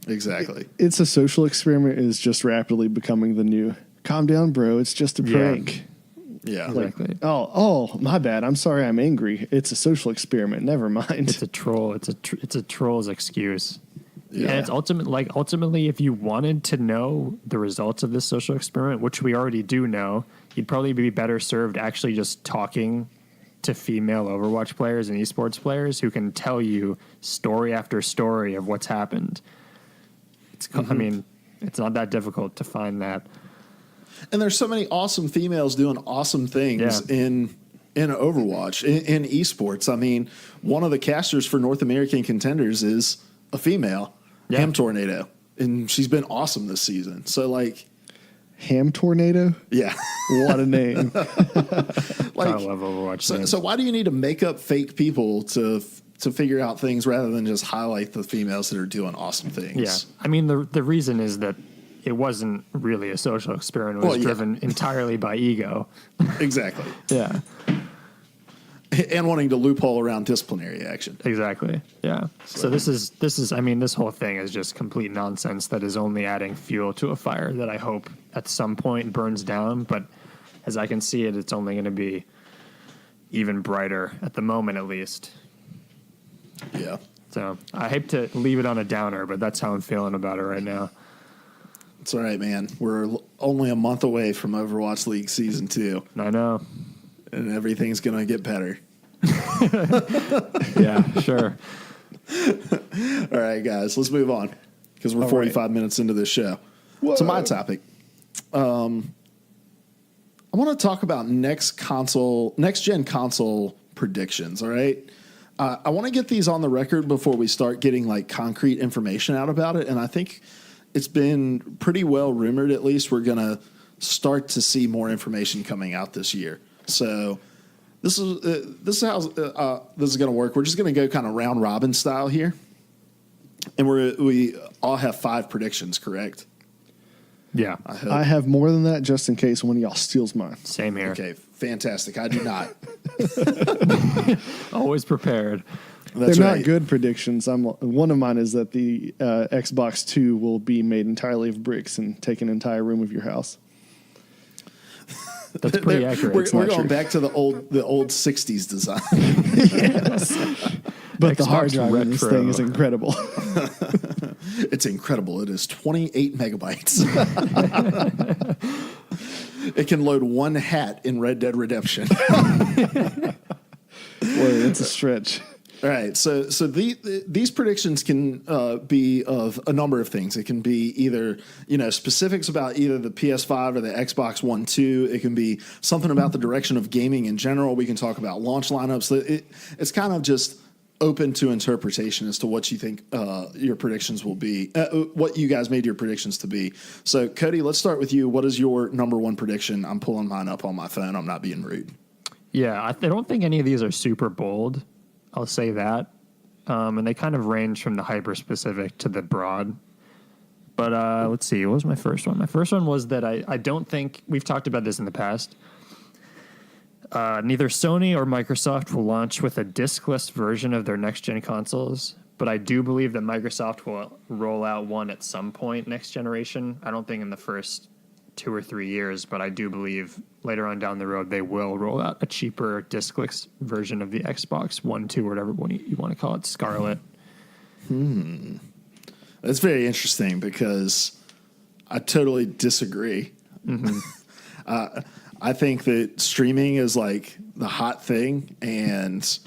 Speaker 4: Exactly.
Speaker 6: It's a social experiment is just rapidly becoming the new calm down, bro. It's just a prank.
Speaker 4: Yeah.
Speaker 5: Exactly.
Speaker 6: Oh, my bad. I'm sorry. I'm angry. It's a social experiment. Never mind.
Speaker 5: It's a troll. It's a troll's excuse.
Speaker 4: Yeah.
Speaker 5: And it's ultimately, if you wanted to know the results of this social experiment, which we already do know, you'd probably be better served actually just talking to female Overwatch players and esports players who can tell you story after story of what's happened. It's not that difficult to find that.
Speaker 4: And there's so many awesome females doing awesome things in Overwatch, in esports. One of the casters for North American contenders is a female, Ham Tornado, and she's been awesome this season. So,
Speaker 6: Ham Tornado?
Speaker 4: Yeah.
Speaker 6: What a name.
Speaker 5: I love Overwatch.
Speaker 4: So why do you need to make up fake people to figure out things rather than just highlight the females that are doing awesome things?
Speaker 5: Yeah. The reason is that it wasn't really a social experiment. It was driven entirely by ego.
Speaker 4: Exactly.
Speaker 5: Yeah.
Speaker 4: And wanting to loophole around disciplinary action.
Speaker 5: Exactly. Yeah. So this whole thing is just complete nonsense that is only adding fuel to a fire that I hope at some point burns down. But as I can see it, it's only going to be even brighter at the moment, at least.
Speaker 4: Yeah.
Speaker 5: So I hate to leave it on a downer, but that's how I'm feeling about it right now.
Speaker 4: It's all right, man. We're only a month away from Overwatch League Season 2.
Speaker 5: I know.
Speaker 4: And everything's going to get better.
Speaker 5: Yeah, sure.
Speaker 4: All right, guys, let's move on because we're 45 minutes into this show.
Speaker 6: Whoa.
Speaker 4: So my topic. I want to talk about next gen console predictions, all right? I want to get these on the record before we start getting concrete information out about it. And I think it's been pretty well rumored, at least we're going to start to see more information coming out this year. So this is how this is going to work. We're just going to go kind of round robin style here, and we all have 5 predictions, correct?
Speaker 5: Yeah,
Speaker 6: I have more than that just in case one of y'all steals mine.
Speaker 5: Same here.
Speaker 4: Okay, fantastic. I do not.
Speaker 5: Always prepared.
Speaker 6: They're not good predictions. One of mine is that the Xbox 2 will be made entirely of bricks and take an entire room of your house.
Speaker 5: That's pretty accurate.
Speaker 4: We're going back to the old 60s design.
Speaker 6: Yes. But the hard
Speaker 5: Xbox
Speaker 6: drive in this
Speaker 5: Retro.
Speaker 6: thing is incredible.
Speaker 4: It's incredible. It is 28 megabytes. It can load one hat in Red Dead Redemption.
Speaker 6: Boy, it's a stretch.
Speaker 4: All right, so these predictions can be of a number of things. It can be either specifics about either the PS5 or the Xbox One 2. It can be something about the direction of gaming in general. We can talk about launch lineups. It's kind of just open to interpretation as to what you think your predictions will be, what you guys made your predictions to be. So, Cody, let's start with you. What is your number one prediction? I'm pulling mine up on my phone. I'm not being rude.
Speaker 5: Yeah, I don't think any of these are super bold. I'll say that. And they kind of range from the hyper-specific to the broad. But let's see. What was my first one? My first one was that I don't think... We've talked about this in the past. Neither Sony or Microsoft will launch with a diskless version of their next-gen consoles. But I do believe that Microsoft will roll out one at some point next generation. I don't think in the first 2 or 3 years, but I do believe later on down the road they will roll out a cheaper diskless version of the Xbox One, 2, or whatever one you want to call it, Scarlet.
Speaker 4: That's very interesting because I totally disagree.
Speaker 5: Mm-hmm.
Speaker 4: I think that streaming is like the hot thing, and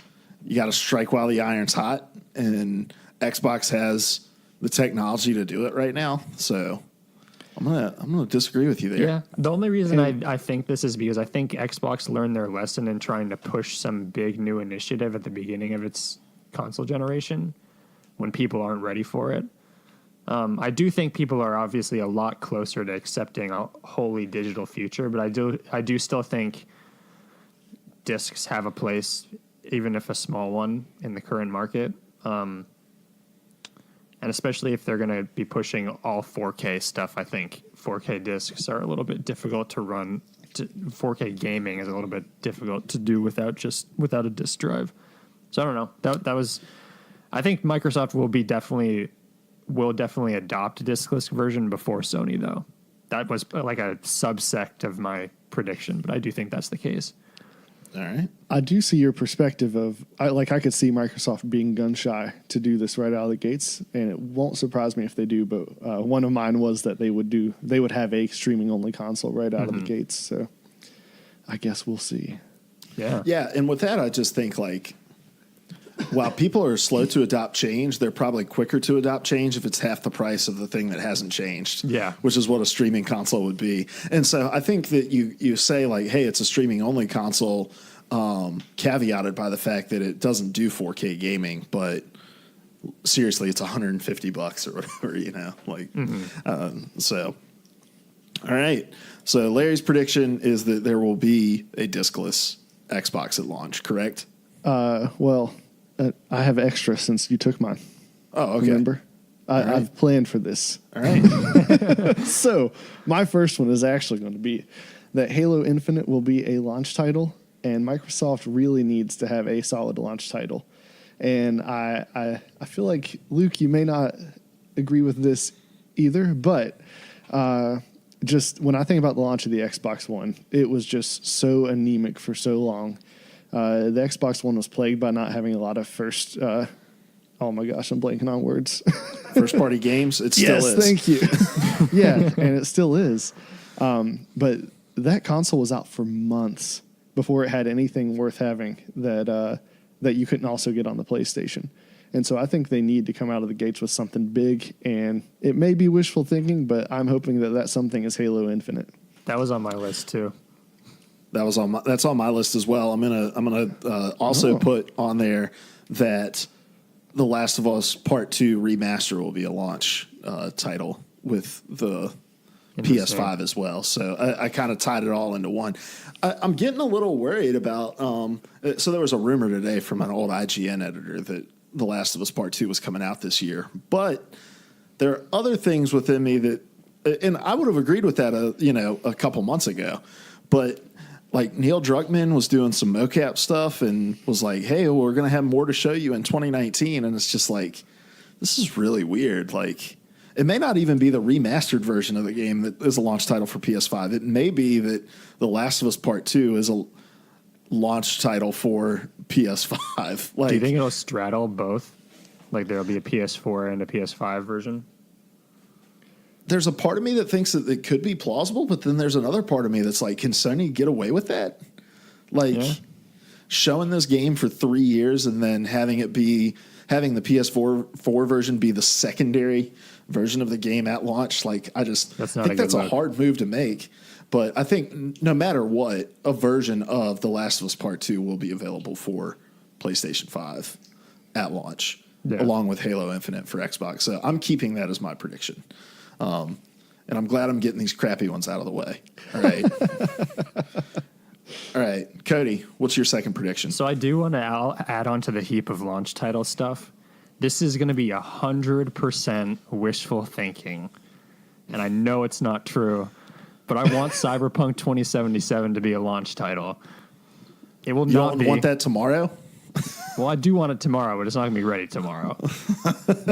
Speaker 4: you got to strike while the iron's hot, and Xbox has the technology to do it right now. So I'm gonna disagree with you there.
Speaker 5: Yeah, the only reason I think this is because I think Xbox learned their lesson in trying to push some big new initiative at the beginning of its console generation when people aren't ready for it. I do think people are obviously a lot closer to accepting a wholly digital future, but I do still think discs have a place, even if a small one, in the current market. And especially if they're going to be pushing all 4K stuff, I think 4K discs are a little bit difficult to run. 4K gaming is a little bit difficult to do without a disc drive. So I don't know. That was. I think Microsoft will definitely adopt a discless version before Sony, though. That was like a subsect of my prediction, but I do think that's the case.
Speaker 4: All right.
Speaker 6: I do see your perspective of, I could see Microsoft being gun shy to do this right out of the gates, and it won't surprise me if they do, but one of mine was that they would have a streaming only console right out of the gates, so I guess we'll see.
Speaker 5: Yeah.
Speaker 4: Yeah, and with that, I just think like, while people are slow to adopt change, they're probably quicker to adopt change if it's half the price of the thing that hasn't changed.
Speaker 5: Yeah.
Speaker 4: Which is what a streaming console would be. And so I think that you say like, hey, it's a streaming only console, caveated by the fact that it doesn't do 4K gaming, but seriously, it's $150 or whatever, so. All right. So Larry's prediction is that there will be a discless Xbox at launch, correct?
Speaker 6: I have extra since you took mine.
Speaker 4: Oh, okay.
Speaker 6: Remember? I've planned for this.
Speaker 4: All right.
Speaker 6: So my first one is actually going to be that Halo Infinite will be a launch title, and Microsoft really needs to have a solid launch title. And I feel like, Luke, you may not agree with this either, but just when I think about the launch of the Xbox One, it was just so anemic for so long. The Xbox One was plagued by not having a lot of first. Oh my gosh, I'm blanking on words.
Speaker 4: First party games. It still is.
Speaker 6: Yes, thank you. Yeah, and it still is. But that console was out for months before it had anything worth having that you couldn't also get on the PlayStation. And so I think they need to come out of the gates with something big. And it may be wishful thinking, but I'm hoping that something is Halo Infinite.
Speaker 5: That was on my list too.
Speaker 4: That's on my list as well. I'm gonna also put on there that The Last of Us Part 2 Remaster will be a launch title with the PS5 as well. So I kind of tied it all into one. I'm getting a little worried about. So there was a rumor today from an old IGN editor that The Last of Us Part 2 was coming out this year, but there are other things within me that, and I would have agreed with that, a couple months ago, but like Neil Druckmann was doing some mocap stuff and was like, hey, well, we're going to have more to show you in 2019. And it's just like, this is really weird. Like, it may not even be the remastered version of the game that is a launch title for PS5. It may be that The Last of Us Part 2 is a launch title for PS5. Like,
Speaker 5: do you think it'll straddle both? Like there'll be a PS4 and a PS5 version?
Speaker 4: There's a part of me that thinks that it could be plausible, but then there's another part of me that's like, can Sony get away with that? Like, showing this game for 3 years and then having the PS4 version be the secondary version of the game at launch. Like, I think that's a hard move to make. But I think no matter what, a version of The Last of Us Part 2 will be available for PlayStation 5 at launch, along with Halo Infinite for Xbox. So I'm keeping that as my prediction. And I'm glad I'm getting these crappy ones out of the way. All right. All right. Cody, what's your second prediction?
Speaker 5: So I do want to add on to the heap of launch title stuff. This is going to be 100% wishful thinking. And I know it's not true, but I want Cyberpunk 2077 to be a launch title. It will not be.
Speaker 4: You want that tomorrow?
Speaker 5: Well, I do want it tomorrow, but it's not going to be ready tomorrow.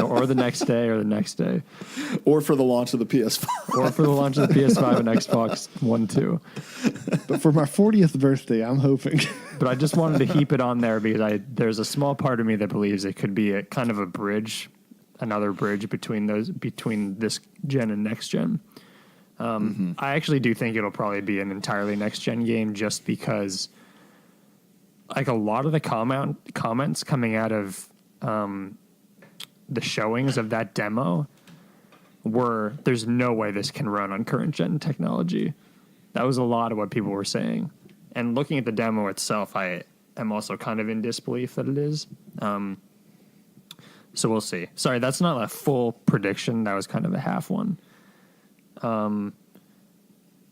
Speaker 5: Or the next day or the next day.
Speaker 4: Or for the launch of the PS5.
Speaker 5: Or for the launch of the PS5 and Xbox One, too.
Speaker 6: But for my 40th birthday, I'm hoping.
Speaker 5: But I just wanted to heap it on there because there's a small part of me that believes it could be a kind of a bridge, another bridge between this gen and next gen. I actually do think it'll probably be an entirely next gen game just because like a lot of the comments coming out of the showings of that demo were, there's no way this can run on current gen technology. That was a lot of what people were saying. And looking at the demo itself, I am also kind of in disbelief that it is. So we'll see. Sorry, that's not a full prediction. That was kind of a half one. I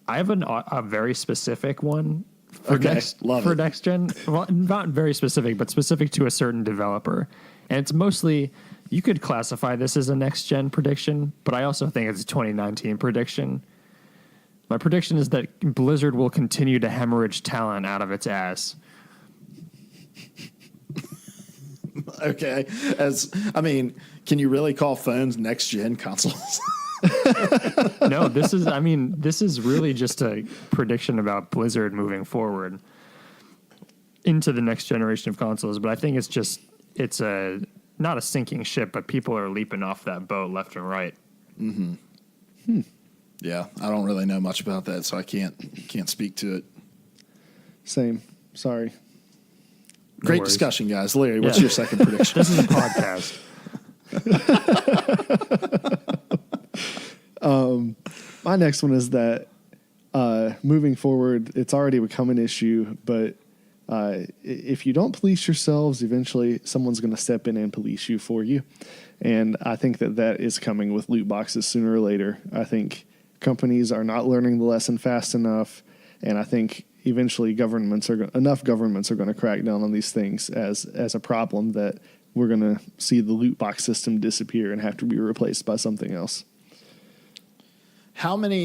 Speaker 5: have a very specific one for next gen. Well, not very specific, but specific to a certain developer. And it's mostly, you could classify this as a next gen prediction, but I also think it's a 2019 prediction. My prediction is that Blizzard will continue to hemorrhage talent out of its ass.
Speaker 4: Okay. Can you really call phones next gen consoles?
Speaker 5: No, this is really just a prediction about Blizzard moving forward into the next generation of consoles. But I think it's not a sinking ship, but people are leaping off that boat left and right.
Speaker 4: Mm-hmm. Yeah, I don't really know much about that, so I can't speak to it.
Speaker 6: Same. Sorry.
Speaker 4: Great discussion, guys. Larry, what's your second prediction?
Speaker 5: This is a podcast.
Speaker 6: My next one is that moving forward, it's already become an issue, but if you don't police yourselves, eventually someone's going to step in and police you for you. And I think that is coming with loot boxes sooner or later. I think companies are not learning the lesson fast enough, and I think eventually enough governments are going to crack down on these things as a problem that we're going to see the loot box system disappear and have to be replaced by something else.
Speaker 4: I'm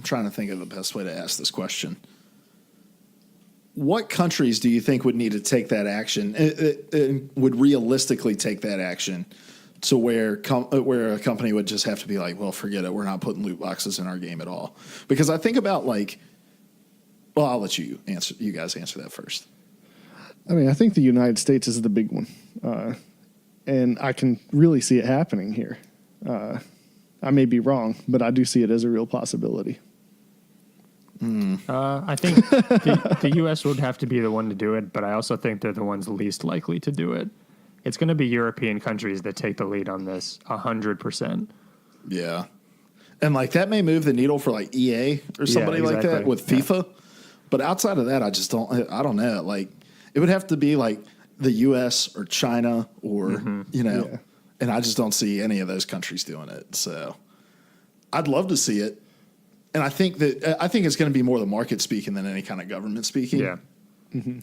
Speaker 4: trying to think of the best way to ask this question. What countries do you think would need to take that action, would realistically take that action to where a company would just have to be like, well, forget it, we're not putting loot boxes in our game at all? Because I think about I'll let you guys answer that first.
Speaker 6: I think the United States is the big one. And I can really see it happening here. I may be wrong, but I do see it as a real possibility.
Speaker 5: I think the U.S. would have to be the one to do it, but I also think they're the ones least likely to do it. It's going to be European countries that take the lead on this 100%.
Speaker 4: Yeah. And that may move the needle for EA or somebody like that with FIFA. Yeah. But outside of that, I don't know. It would have to be the U.S. or China or, and I just don't see any of those countries doing it. So I'd love to see it. And I think it's going to be more the market speaking than any kind of government speaking.
Speaker 5: Yeah.
Speaker 6: Mm-hmm.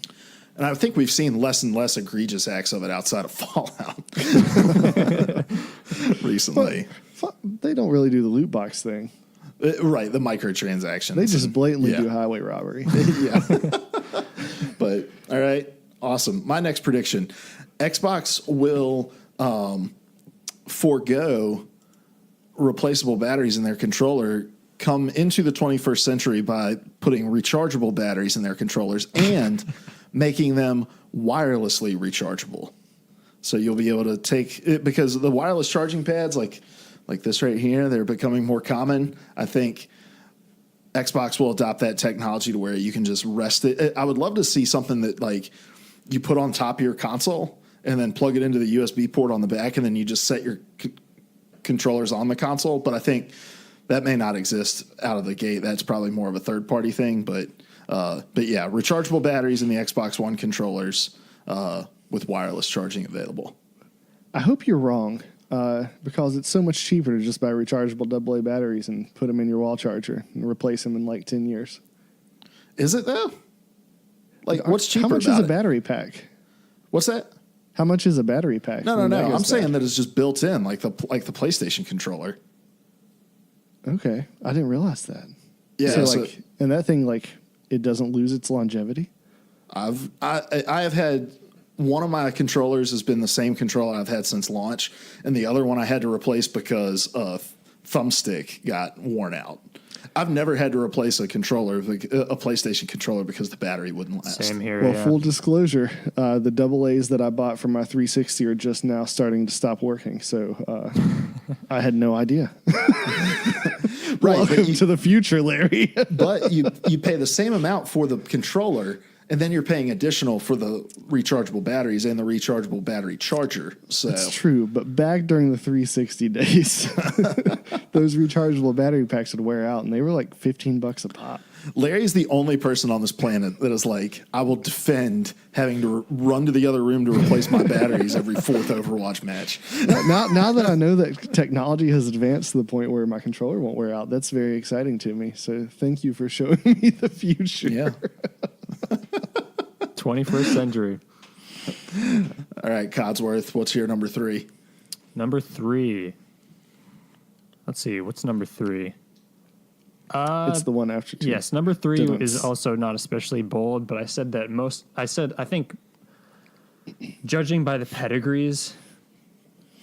Speaker 4: And I think we've seen less and less egregious acts of it outside of Fallout recently.
Speaker 6: But they don't really do the loot box thing.
Speaker 4: Right, the microtransactions.
Speaker 6: They just blatantly
Speaker 4: Yeah.
Speaker 6: do highway robbery.
Speaker 4: Yeah. But all right, awesome. My next prediction: Xbox will forego replaceable batteries in their controller come into the 21st century by putting rechargeable batteries in their controllers and making them wirelessly rechargeable. So you'll be able to take it because the wireless charging pads like this right here, they're becoming more common. I think Xbox will adopt that technology to where you can just rest it. I would love to see something that like you put on top of your console and then plug it into the USB port on the back, and then you just set your controllers on the console. But I think that may not exist out of the gate. That's probably more of a third party thing. But yeah, rechargeable batteries in the Xbox One controllers with wireless charging available.
Speaker 6: I hope you're wrong, because it's so much cheaper to just buy rechargeable AA batteries and put them in your wall charger and replace them in like 10 years.
Speaker 4: Is it though? Like, what's cheaper?
Speaker 6: How much is a battery pack?
Speaker 4: What's that?
Speaker 6: How much is a battery pack?
Speaker 4: No. I'm saying that it's just built in, like the PlayStation controller.
Speaker 6: Okay, I didn't realize that.
Speaker 4: Yeah,
Speaker 6: so and that thing, like, it doesn't lose its longevity.
Speaker 4: I have had one of my controllers has been the same controller I've had since launch, and the other one I had to replace because a thumbstick got worn out. I've never had to replace a controller, like a PlayStation controller, because the battery wouldn't last.
Speaker 5: Same here.
Speaker 6: Well,
Speaker 5: yeah.
Speaker 6: full disclosure, the AA's that I bought for my 360 are just now starting to stop working, so I had no idea.
Speaker 4: Right,
Speaker 6: Welcome to the future, Larry.
Speaker 4: but you pay the same amount for the controller, and then you're paying additional for the rechargeable batteries and the rechargeable battery charger. So
Speaker 6: It's true, but back during the 360 days, those rechargeable battery packs would wear out, and they were like $15 a pop.
Speaker 4: Larry's the only person on this planet that is like, I will defend having to run to the other room to replace my batteries every fourth Overwatch match.
Speaker 6: Now that I know that technology has advanced to the point where my controller won't wear out, that's very exciting to me. So thank you for showing me the future.
Speaker 4: Yeah.
Speaker 5: 21st century.
Speaker 4: All right, Codsworth, what's your number 3?
Speaker 5: Number 3. Let's see. What's number 3?
Speaker 6: It's the one after 2.
Speaker 5: Yes, number 3
Speaker 6: Didn't.
Speaker 5: is also not especially bold, but I said I think judging by the pedigrees,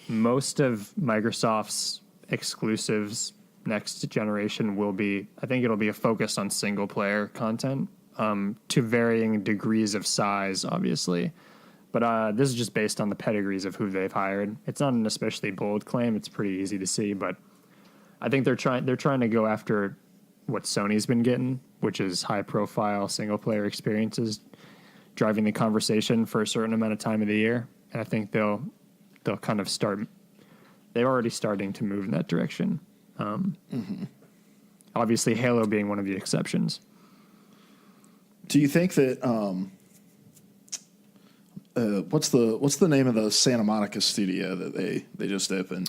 Speaker 5: most of Microsoft's exclusives next generation will be, I think it'll be a focus on single player content, to varying degrees of size, obviously. But this is just based on the pedigrees of who they've hired. It's not an especially bold claim. It's pretty easy to see, but I think they're trying to go after what Sony's been getting, which is high-profile single-player experiences, driving the conversation for a certain amount of time of the year. And I think they'll kind of start. They're already starting to move in that direction. Obviously, Halo being one of the exceptions.
Speaker 4: Do you think that what's the name of the Santa Monica studio that they just opened?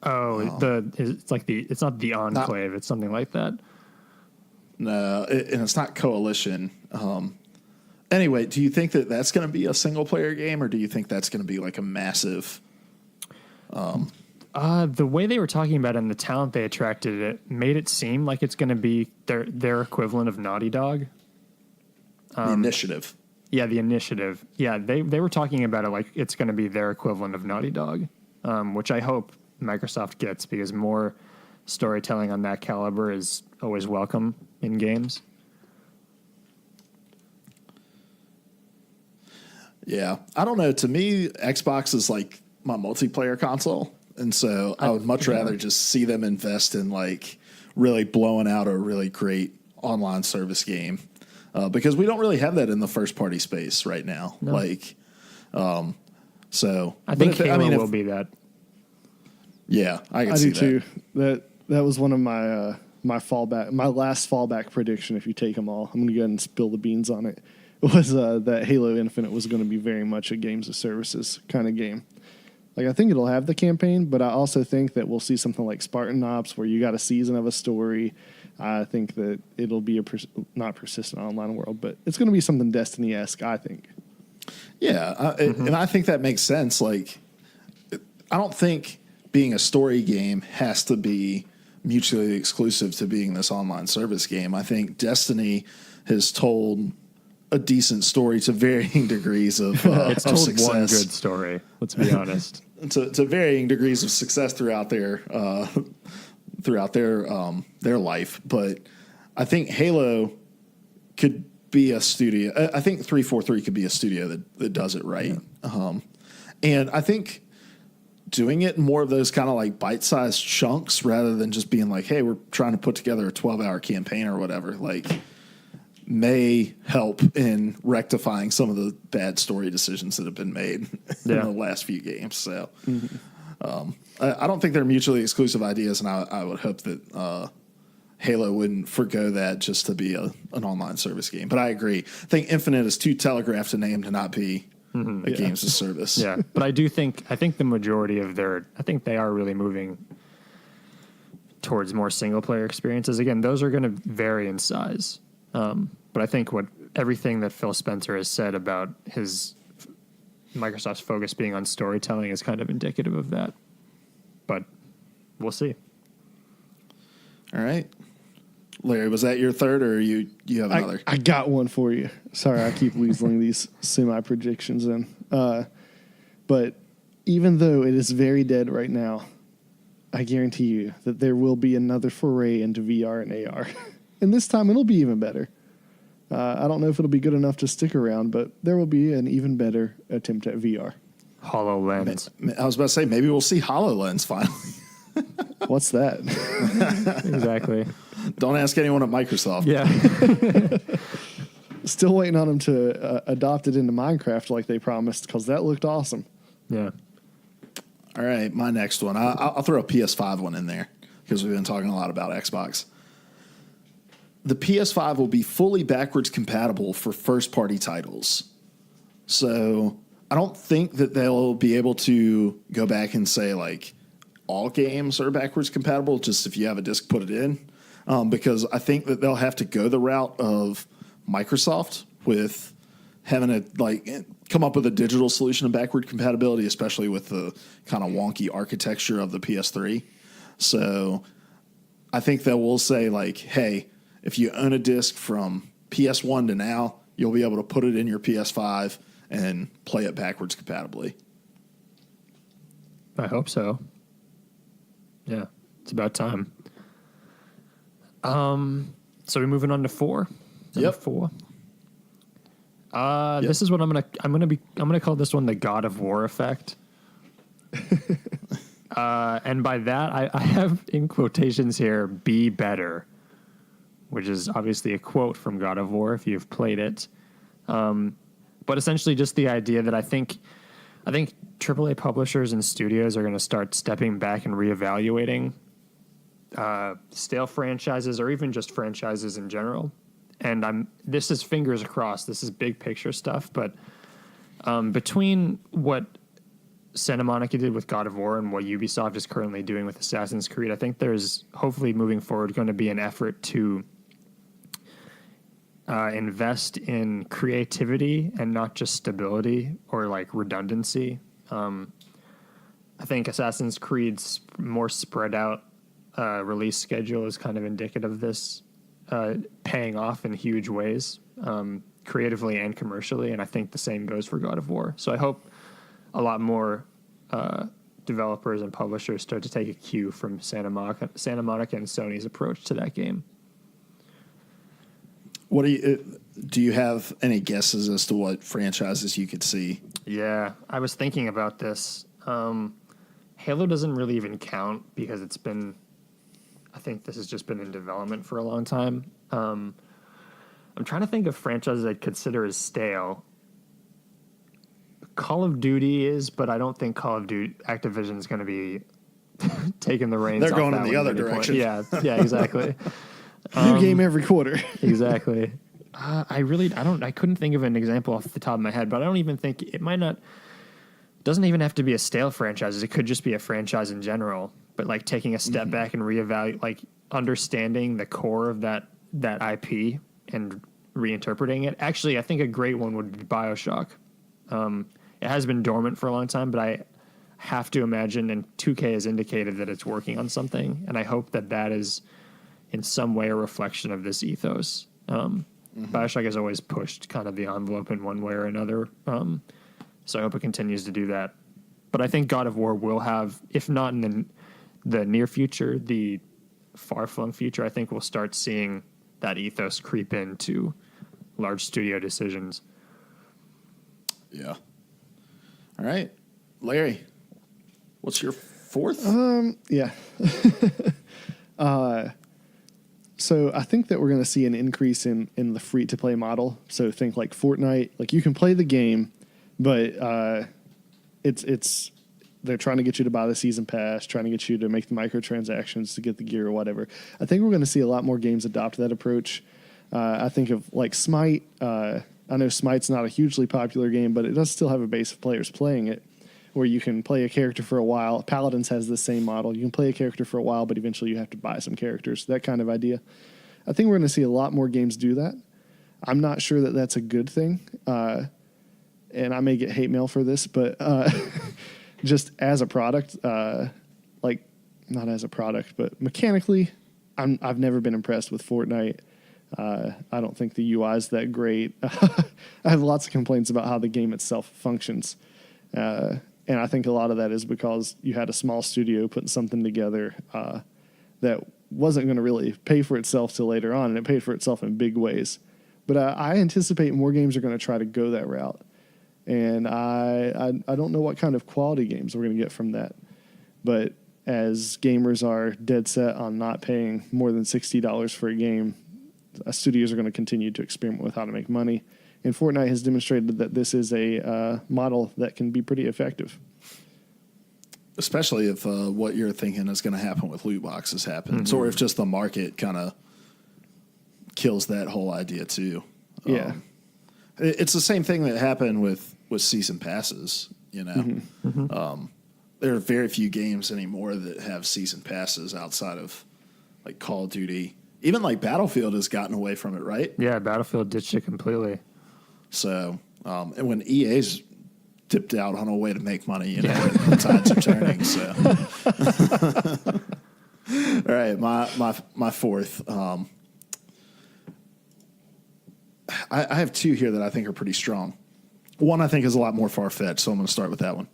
Speaker 5: It's not the Enclave. It's something like that.
Speaker 4: No, and it's not Coalition. Anyway, do you think that that's going to be a single player game, or do you think that's going to be like a massive?
Speaker 5: The way they were talking about it and the talent they attracted, it made it seem like it's going to be their equivalent of Naughty Dog.
Speaker 4: The Initiative.
Speaker 5: Yeah, the Initiative. Yeah, they were talking about it like it's going to be their equivalent of Naughty Dog, which I hope Microsoft gets, because more storytelling on that caliber is always welcome in games.
Speaker 4: Yeah, I don't know. To me, Xbox is like my multiplayer console, and so I would much rather just see them invest in like really blowing out a really great online service game, because we don't really have that in the first party space right now.
Speaker 5: No.
Speaker 4: Like, so
Speaker 5: I think Halo will
Speaker 4: if,
Speaker 5: be that.
Speaker 4: Yeah, I can
Speaker 6: I
Speaker 4: see
Speaker 6: do
Speaker 4: that.
Speaker 6: too. That was one of my my last fallback prediction. If you take them all, I'm going to go ahead and spill the beans on it. Was that Halo Infinite was going to be very much a games of services kind of game. Like, I think it'll have the campaign, but I also think that we'll see something like Spartan Ops, where you got a season of a story. I think that it'll be not persistent online world, but it's going to be something Destiny-esque, I think.
Speaker 4: Yeah, and I think that makes sense. Like, I don't think being a story game has to be mutually exclusive to being this online service game. I think Destiny has told a decent story to varying degrees of
Speaker 5: It's
Speaker 4: of
Speaker 5: told
Speaker 4: success.
Speaker 5: one good story. Let's be honest.
Speaker 4: To varying degrees of success throughout their life. But I think Halo could be a studio. I think 343 could be a studio that does it right. Yeah. And I think doing it in more of those kind of like bite-sized chunks rather than just being like, hey, we're trying to put together a 12-hour campaign or whatever, like, may help in rectifying some of the bad story decisions that have been made in the last few games. So I don't think they're mutually exclusive ideas, and I would hope that Halo wouldn't forgo that just to be an online service game. But I agree. I think Infinite is too telegraphed a name to not be a games of service.
Speaker 5: Yeah, but I think the majority of I think they are really moving towards more single player experiences. Again, those are going to vary in size. But I think everything that Phil Spencer has said about his Microsoft's focus being on storytelling is kind of indicative of that. But we'll see.
Speaker 4: All right. Larry, was that your third, or you have another?
Speaker 6: I got one for you. Sorry, I keep weaseling these semi-predictions in. But even though it is very dead right now, I guarantee you that there will be another foray into VR and AR. And this time it'll be even better. I don't know if it'll be good enough to stick around, but there will be an even better attempt at VR.
Speaker 5: HoloLens.
Speaker 4: I was about to say, maybe we'll see HoloLens finally.
Speaker 6: What's that?
Speaker 5: Exactly.
Speaker 4: Don't ask anyone at Microsoft.
Speaker 5: Yeah.
Speaker 6: Still waiting on them to adopt it into Minecraft like they promised, because that looked awesome.
Speaker 5: Yeah.
Speaker 4: All right, my next one. I'll throw a PS5 one in there because we've been talking a lot about Xbox. The PS5 will be fully backwards compatible for first-party titles. So I don't think that they'll be able to go back and say, like, all games are backwards compatible, just if you have a disc, put it in. Because I think that they'll have to go the route of Microsoft with having to, like, come up with a digital solution of backward compatibility, especially with the kind of wonky architecture of the PS3. So I think that we'll say, like, hey, if you own a disc from PS1 to now, you'll be able to put it in your PS5 and play it backwards compatibly.
Speaker 5: I hope so. Yeah, it's about time. So we're moving on to 4.
Speaker 4: Yep.
Speaker 5: 4. This is what I'm gonna call this one the God of War effect. And by that, I have in quotations here, "be better," which is obviously a quote from God of War if you've played it. But essentially just the idea that I think AAA publishers and studios are going to start stepping back and reevaluating stale franchises or even just franchises in general. And this is fingers crossed. This is big picture stuff. But between what Santa Monica did with God of War and what Ubisoft is currently doing with Assassin's Creed, I think there's hopefully moving forward going to be an effort to invest in creativity and not just stability or like redundancy. I think Assassin's Creed's more spread out release schedule is kind of indicative of this paying off in huge ways, creatively and commercially. And I think the same goes for God of War. So I hope a lot more developers and publishers start to take a cue from Santa Monica and Sony's approach to that game.
Speaker 4: What do you have any guesses as to what franchises you could see? Yeah,
Speaker 5: I was thinking about this. Halo doesn't really even count because I think this has just been in development for a long time. I'm trying to think of franchises I'd consider as stale. Call of Duty is, but I don't think Call of Duty Activision's going to be taking the reins.
Speaker 4: They're
Speaker 5: off
Speaker 4: going
Speaker 5: that
Speaker 4: in the
Speaker 5: one
Speaker 4: other direction.
Speaker 5: Yeah, exactly.
Speaker 6: New game every quarter.
Speaker 5: Exactly. I couldn't think of an example off the top of my head, but I don't even think doesn't even have to be a stale franchise. It could just be a franchise in general, but like taking a step back and reevaluate, like understanding the core of that IP and reinterpreting it. Actually, I think a great one would be BioShock. It has been dormant for a long time, but I have to imagine, and 2K has indicated that it's working on something, and I hope that that is in some way a reflection of this ethos. Bioshock has always pushed kind of the envelope in one way or another, so I hope it continues to do that. But I think God of War will have, if not in the near future, the far-flung future, I think we'll start seeing that ethos creep into large studio decisions.
Speaker 4: Yeah. All right. Larry, what's your fourth?
Speaker 6: Yeah. So I think that we're going to see an increase in the free-to-play model. So think like Fortnite. Like you can play the game, but they're trying to get you to buy the season pass, trying to get you to make the microtransactions to get the gear or whatever. I think we're going to see a lot more games adopt that approach. I think of like Smite. I know Smite's not a hugely popular game, but it does still have a base of players playing it, where you can play a character for a while. Paladins has the same model. You can play a character for a while, but eventually you have to buy some characters, that kind of idea. I think we're going to see a lot more games do that. I'm not sure that that's a good thing, and I may get hate mail for this, but just as a product, like not as a product, but mechanically, I've never been impressed with Fortnite. I don't think the UI is that great. I have lots of complaints about how the game itself functions. And I think a lot of that is because you had a small studio putting something together that wasn't going to really pay for itself till later on, and it paid for itself in big ways. But I anticipate more games are going to try to go that route. And I don't know what kind of quality games we're going to get from that. But as gamers are dead set on not paying more than $60 for a game, studios are going to continue to experiment with how to make money. And Fortnite has demonstrated that this is a model that can be pretty effective.
Speaker 4: Especially if what you're thinking is going to happen with loot boxes happens, or if just the market kind of kills that whole idea too.
Speaker 6: Yeah.
Speaker 4: It's the same thing that happened with season passes, you know. There are very few games anymore that have season passes outside of like Call of Duty. Even like Battlefield has gotten away from it, right?
Speaker 5: Yeah, Battlefield ditched it completely.
Speaker 4: So, and when EA's dipped out on a way to make money, you know, the tides are turning. So, all right, my fourth. I have two here that I think are pretty strong. One I think is a lot more far-fetched, so I'm going to start with that one.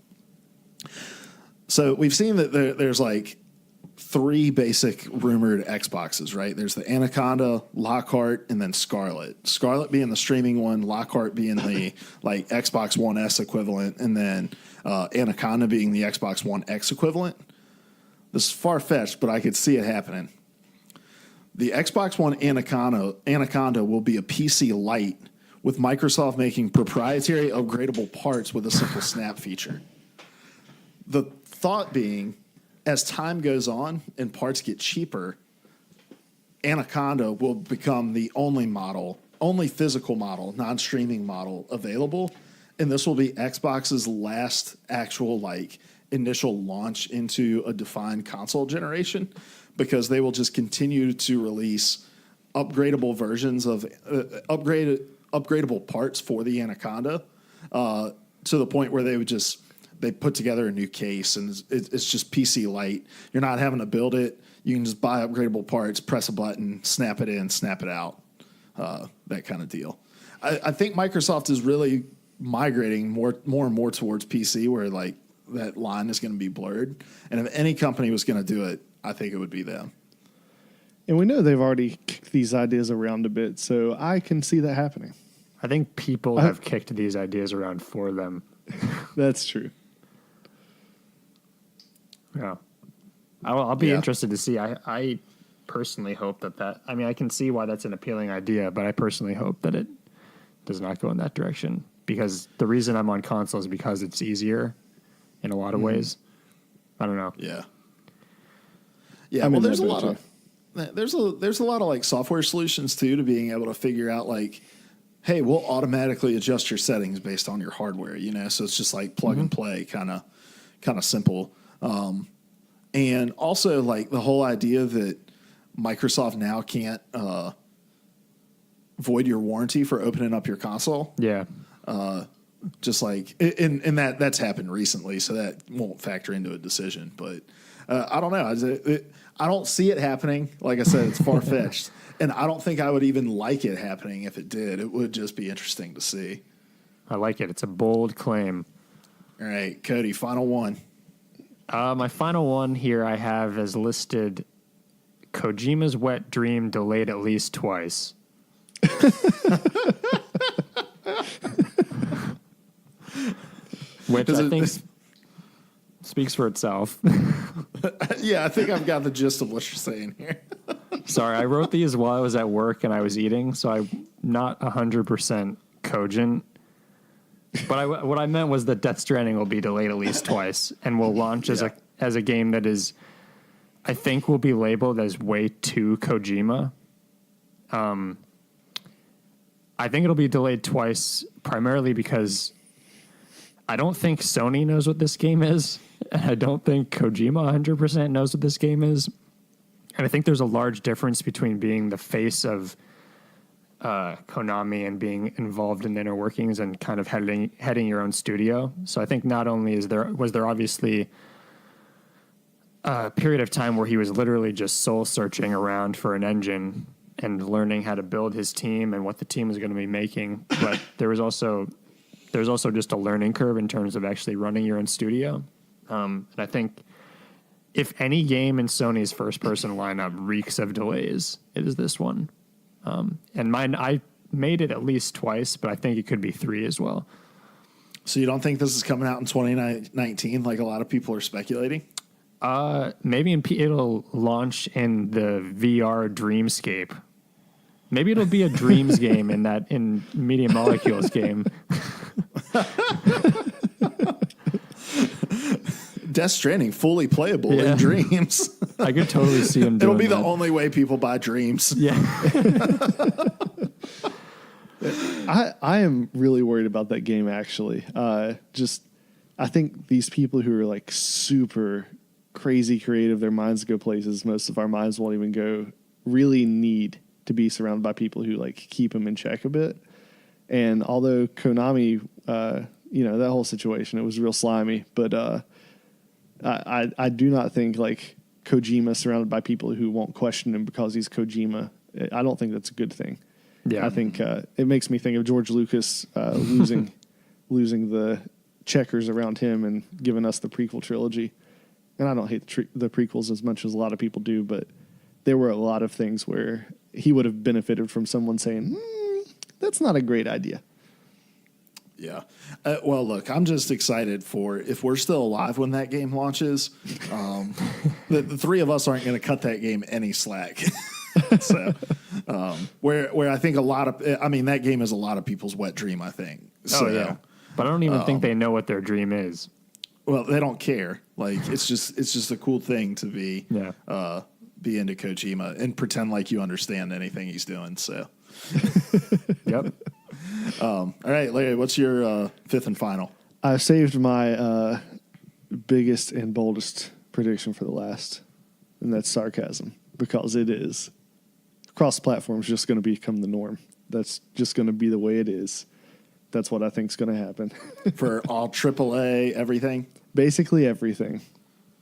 Speaker 4: So we've seen that there's like three basic rumored Xboxes, right? There's the Anaconda, Lockhart, and then Scarlet. Scarlet being the streaming one, Lockhart being the like Xbox One S equivalent, and then Anaconda being the Xbox One X equivalent. This is far-fetched, but I could see it happening. The Xbox One Anaconda will be a PC Lite with Microsoft making proprietary upgradable parts with a simple snap feature. The thought being, as time goes on and parts get cheaper, Anaconda will become the only physical model, non-streaming model available, and this will be Xbox's last actual like initial launch into a defined console generation, because they will just continue to release upgradable versions of upgradable parts for the Anaconda to the point where they put together a new case, and it's just PC Lite. You're not having to build it. You can just buy upgradable parts, press a button, snap it in, snap it out, that kind of deal. I think Microsoft is really migrating more and more towards PC, where like that line is going to be blurred. And if any company was going to do it, I think it would be them.
Speaker 6: And we know they've already kicked these ideas around a bit, so I can see that happening.
Speaker 5: I think people have kicked these ideas around for them.
Speaker 6: That's true.
Speaker 5: Yeah. I'll be interested to see. I personally hope that I mean, I can see why that's an appealing idea, but I personally hope that it does not go in that direction, because the reason I'm on console is because it's easier in a lot of ways. I don't know.
Speaker 4: Yeah. Yeah. Well, there's a lot of like software solutions too, to being able to figure out like, hey, we'll automatically adjust your settings based on your hardware, you know? So it's just like plug and play, kind of simple. And also like the whole idea that Microsoft now can't void your warranty for opening up your console.
Speaker 5: Yeah.
Speaker 4: Just like, and that's happened recently, so that won't factor into a decision. But I don't know. I don't see it happening. Like I said, it's far fetched, and I don't think I would even like it happening if it did. It would just be interesting to see.
Speaker 5: I like it. It's a bold claim.
Speaker 4: All right, Cody, final one.
Speaker 5: My final one here I have is listed Kojima's wet dream delayed at least twice. Which I think speaks for itself.
Speaker 4: Yeah, I think I've got the gist of what you're saying here.
Speaker 5: Sorry, I wrote these while I was at work and I was eating, so I'm not 100% cogent. But what I meant was that Death Stranding will be delayed at least twice and will launch as a game that is, I think, will be labeled as way too Kojima. I think it'll be delayed twice, primarily because I don't think Sony knows what this game is, and I don't think Kojima 100% knows what this game is. And I think there's a large difference between being the face of Konami and being involved in the inner workings and kind of heading your own studio. So I think not only was there obviously a period of time where he was literally just soul searching around for an engine and learning how to build his team and what the team was going to be making, but there's also just a learning curve in terms of actually running your own studio. And I think if any game in Sony's first-person lineup reeks of delays, it is this one. And mine, I made it at least twice, but I think it could be 3 as well.
Speaker 4: So you don't think this is coming out in 2019 like a lot of people are speculating?
Speaker 5: Maybe it'll launch in the VR Dreamscape. Maybe it'll be a Dreams game in Media Molecules game.
Speaker 4: Death Stranding, fully playable in Dreams.
Speaker 5: I could totally see him doing
Speaker 4: It'll be
Speaker 5: that.
Speaker 4: the only way people buy Dreams.
Speaker 5: Yeah.
Speaker 6: I am really worried about that game, actually. I think these people who are like super crazy creative, their minds go places most of our minds won't even go, really need to be surrounded by people who like keep them in check a bit. And although Konami, that whole situation, it was real slimy, but I do not think like Kojima surrounded by people who won't question him because he's Kojima. I don't think that's a good thing. Yeah, I think it makes me think of George Lucas losing the checkers around him and giving us the prequel trilogy. And I don't hate the prequels as much as a lot of people do, but there were a lot of things where he would have benefited from someone saying, that's not a great idea.
Speaker 4: Yeah. Well, look, I'm just excited for if we're still alive when that game launches. The three of us aren't going to cut that game any slack. So, where I think that game is a lot of people's wet dream, I think. So,
Speaker 5: yeah. But I don't even think they know what their dream is.
Speaker 4: Well, they don't care. Like it's just a cool thing to be into Kojima and pretend like you understand anything he's doing. So,
Speaker 5: yep.
Speaker 4: All right, Larry, what's your fifth and final?
Speaker 6: I saved my biggest and boldest prediction for the last, and that's sarcasm, because it is. Cross-platform is just going to become the norm. That's just going to be the way it is. That's what I think is going to happen.
Speaker 4: For all AAA, everything?
Speaker 6: Basically everything.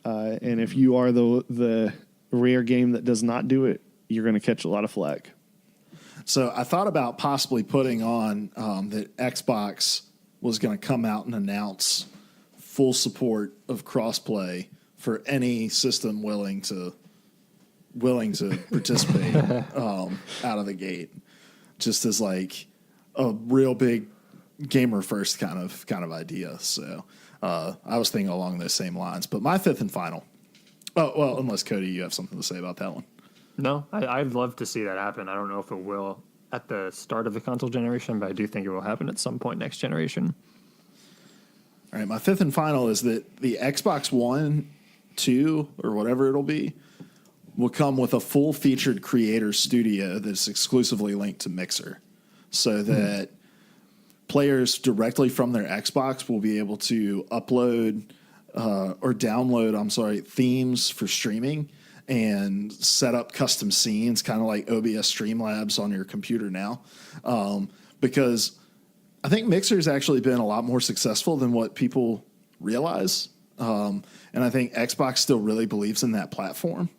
Speaker 6: And if you are the rare game that does not do it, you're going to catch a lot of flack.
Speaker 4: So I thought about possibly putting on that Xbox was going to come out and announce full support of crossplay for any system willing to participate out of the gate, just as like a real big gamer first kind of idea. So I was thinking along those same lines. But my fifth and final. Oh well, unless Cody, you have something to say about that one.
Speaker 5: No, I'd love to see that happen. I don't know if it will at the start of the console generation, but I do think it will happen at some point next generation.
Speaker 4: All right, my fifth and final is that the Xbox One, 2, or whatever it'll be, will come with a full-featured creator studio that's exclusively linked to Mixer, so that players directly from their Xbox will be able to upload or download, themes for streaming and set up custom scenes, kind of like OBS Streamlabs on your computer now. Because I think Mixer's actually been a lot more successful than what people realize. And I think Xbox still really believes in that platform.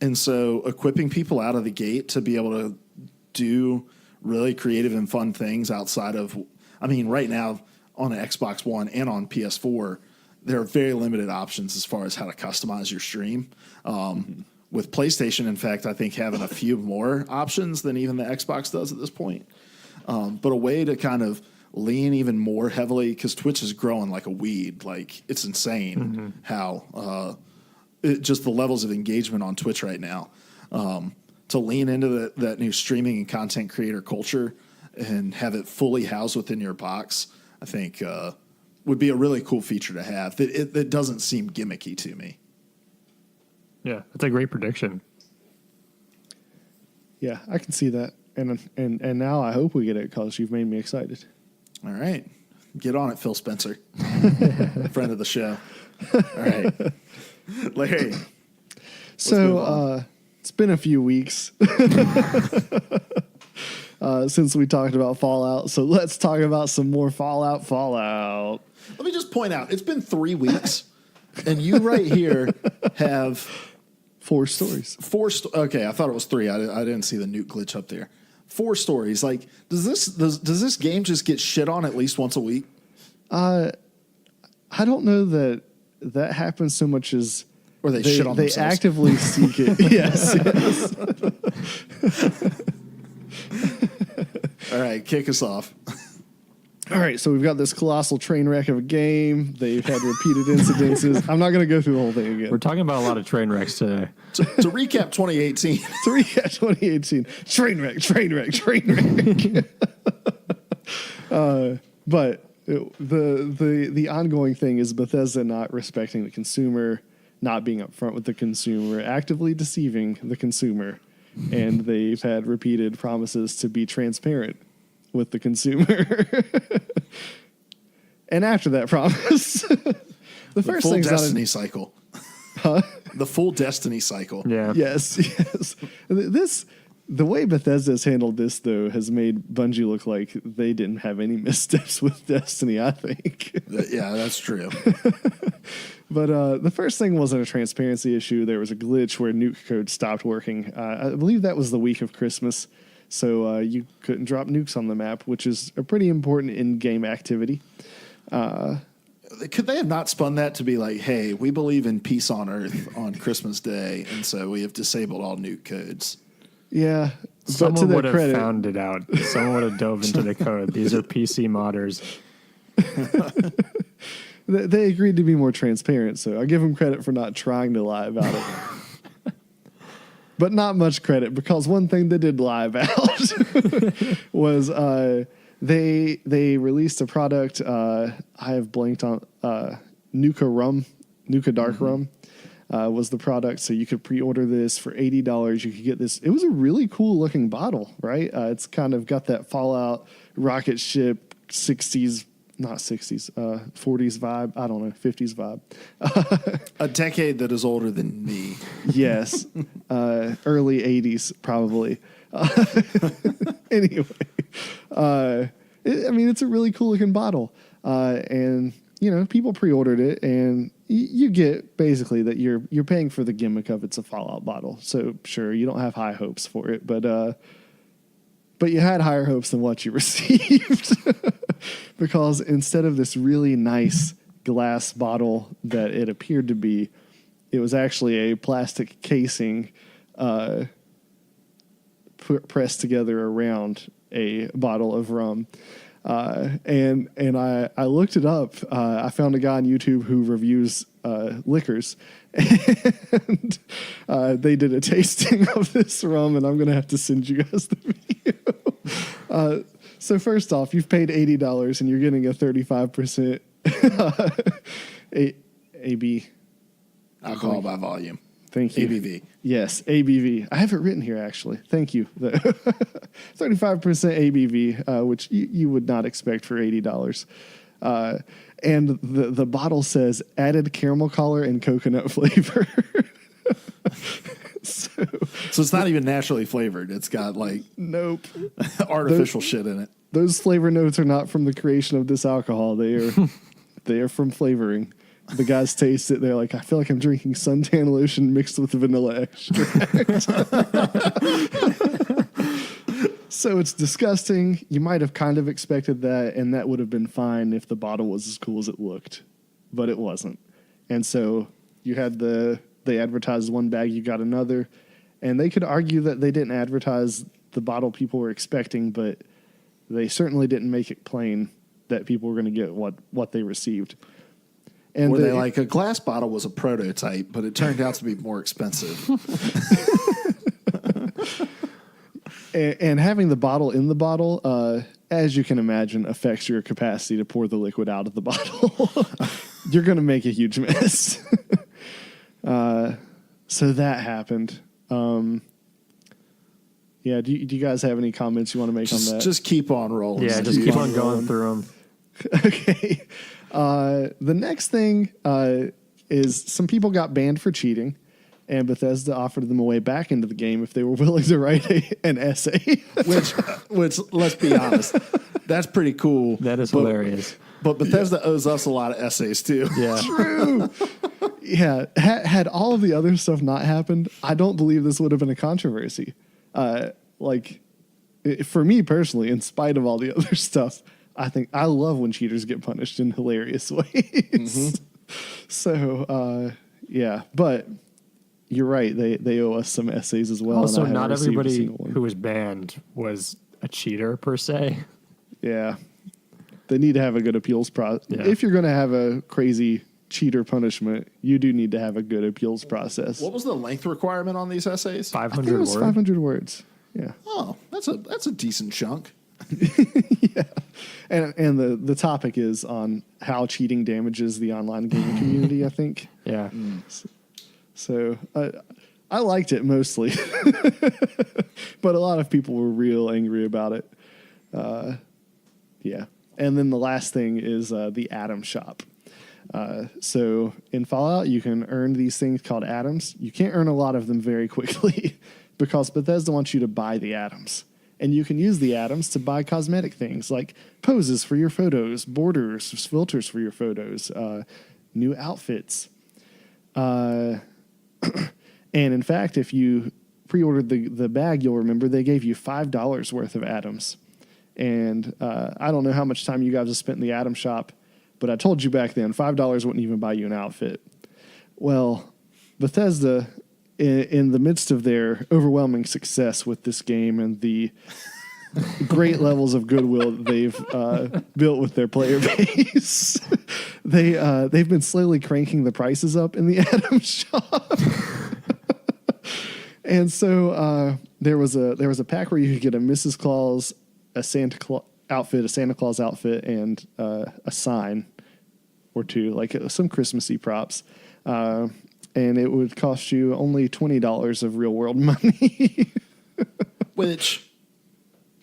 Speaker 4: And so equipping people out of the gate to be able to do really creative and fun things outside of, I mean, right now on an Xbox One and on PS4, there are very limited options as far as how to customize your stream. With PlayStation, in fact, I think having a few more options than even the Xbox does at this point. But a way to kind of lean even more heavily, because Twitch is growing like a weed. Like, it's insane how just the levels of engagement on Twitch right now. To lean into that new streaming and content creator culture and have it fully housed within your box, I think would be a really cool feature to have that doesn't seem gimmicky to me.
Speaker 5: Yeah, that's a great prediction.
Speaker 6: Yeah, I can see that. And now I hope we get it because you've made me excited.
Speaker 4: All right. Get on it, Phil Spencer. Friend of the show. All right. Larry.
Speaker 6: So it's been a few weeks since we talked about Fallout. So let's talk about some more Fallout.
Speaker 4: Let me just point out, it's been 3 weeks, and you right here have
Speaker 6: 4 stories.
Speaker 4: Okay, I thought it was 3. I didn't see the nuke glitch up there. 4 stories. Like, does this game just get shit on at least once a week?
Speaker 6: I don't know that happens so much as
Speaker 4: or they shit on
Speaker 6: they
Speaker 4: themselves.
Speaker 6: actively seek it. yes.
Speaker 4: All right, kick us off.
Speaker 6: All right, so we've got this colossal train wreck of a game. They've had repeated incidences. I'm not going to go through the whole thing again.
Speaker 5: We're talking about a lot of train wrecks today.
Speaker 4: To recap 2018.
Speaker 6: 2018. Train wreck. But the ongoing thing is Bethesda not respecting the consumer, not being upfront with the consumer, actively deceiving the consumer, and they've had repeated promises to be transparent with the consumer. And after that promise, the first
Speaker 4: full
Speaker 6: thing's
Speaker 4: Destiny cycle.
Speaker 6: Huh?
Speaker 4: The full Destiny cycle.
Speaker 5: Yeah.
Speaker 6: Yes. The way Bethesda has handled this, though, has made Bungie look like they didn't have any missteps with Destiny, I think.
Speaker 4: Yeah, that's true.
Speaker 6: But the first thing wasn't a transparency issue. There was a glitch where nuke code stopped working. I believe that was the week of Christmas. So you couldn't drop nukes on the map, which is a pretty important in-game activity.
Speaker 4: Could they have not spun that to be like, hey, we believe in peace on Earth on Christmas Day, and so we have disabled all nuke codes?
Speaker 6: Yeah. But
Speaker 5: Someone
Speaker 6: to
Speaker 5: would
Speaker 6: their
Speaker 5: have
Speaker 6: credit,
Speaker 5: found it out. Someone would have dove into the code. These are PC modders.
Speaker 6: they agreed to be more transparent, so I give them credit for not trying to lie about it. But not much credit, because one thing they did lie about was they released a product. I have blanked on Nuka Rum, Nuka Dark Rum was the product. So you could pre-order this for $80. You could get this. It was a really cool looking bottle, right? It's kind of got that Fallout rocket ship 60s. Not 60s, 40s vibe. I don't know, 50s vibe.
Speaker 4: A decade that is older than me.
Speaker 6: Yes. Early 80s, probably. Anyway, it's a really cool looking bottle. And, people pre-ordered it, and you get basically that you're paying for the gimmick of it's a Fallout bottle. So, sure, you don't have high hopes for it, but you had higher hopes than what you received. Because instead of this really nice glass bottle that it appeared to be, it was actually a plastic casing pressed together around a bottle of rum. And I looked it up. I found a guy on YouTube who reviews liquors, and they did a tasting of this rum, and I'm going to have to send you guys the video. So first off, you've paid $80 and you're getting a 35% AB.
Speaker 4: Alcohol by volume.
Speaker 6: Thank you.
Speaker 4: ABV.
Speaker 6: Yes, ABV. I have it written here, actually. Thank you. 35% ABV, which you would not expect for $80. And the bottle says added caramel color and coconut flavor. So
Speaker 4: it's not even naturally flavored. It's got like
Speaker 6: nope.
Speaker 4: artificial shit in it.
Speaker 6: Those flavor notes are not from the creation of this alcohol. They are from flavoring. The guys taste it. They're like, I feel like I'm drinking suntan lotion mixed with vanilla extract. So it's disgusting. You might have kind of expected that, and that would have been fine if the bottle was as cool as it looked, but it wasn't. And so you had they advertised one bag, you got another, and they could argue that they didn't advertise the bottle people were expecting, but they certainly didn't make it plain that people were going to get what they received. And
Speaker 4: Were they like a glass bottle was a prototype, but it turned out to be more expensive.
Speaker 6: And having the bottle in the bottle, as you can imagine, affects your capacity to pour the liquid out of the bottle. You're going to make a huge mess. So that happened. Yeah, do you guys have any comments you want to make on that?
Speaker 4: Just keep on rolling.
Speaker 5: Yeah, just keep on going through them.
Speaker 6: Okay. The next thing is some people got banned for cheating, and Bethesda offered them a way back into the game if they were willing to write an essay.
Speaker 4: which let's be honest, that's pretty cool.
Speaker 5: That is hilarious.
Speaker 4: But Bethesda owes us a lot of essays too.
Speaker 5: Yeah.
Speaker 6: True. Yeah. Had all of the other stuff not happened, I don't believe this would have been a controversy. For me personally, in spite of all the other stuff, I love when cheaters get punished in hilarious ways. Mm-hmm. So, yeah, but you're right. They owe us some essays as well.
Speaker 5: Also,
Speaker 6: and
Speaker 5: not everybody who was banned was a cheater per se.
Speaker 6: Yeah. They need to have a good appeals process. Yeah. If you're going to have a crazy cheater punishment, you do need to have a good appeals process.
Speaker 4: What was the length requirement on these essays?
Speaker 5: 500 words.
Speaker 6: 500 words. Yeah.
Speaker 4: Oh, that's a decent chunk.
Speaker 6: Yeah. And the topic is on how cheating damages the online gaming community, I think.
Speaker 5: Yeah.
Speaker 6: So I liked it mostly, but a lot of people were real angry about it. Yeah. And then the last thing is the Atom Shop. So in Fallout, you can earn these things called atoms. You can't earn a lot of them very quickly because Bethesda wants you to buy the atoms. And you can use the atoms to buy cosmetic things like poses for your photos, borders, filters for your photos, new outfits. And in fact, if you pre-ordered the bag, you'll remember they gave you $5 worth of atoms. And I don't know how much time you guys have spent in the Atom Shop, but I told you back then, $5 wouldn't even buy you an outfit. Well, Bethesda, in the midst of their overwhelming success with this game and the great levels of goodwill that they've built with their player base, they've been slowly cranking the prices up in the Atom Shop. And so there was a pack where you could get a Mrs. Claus, a Santa Claus outfit, and a sign or two, like some Christmassy props. And it would cost you only $20 of real world money.
Speaker 4: Which,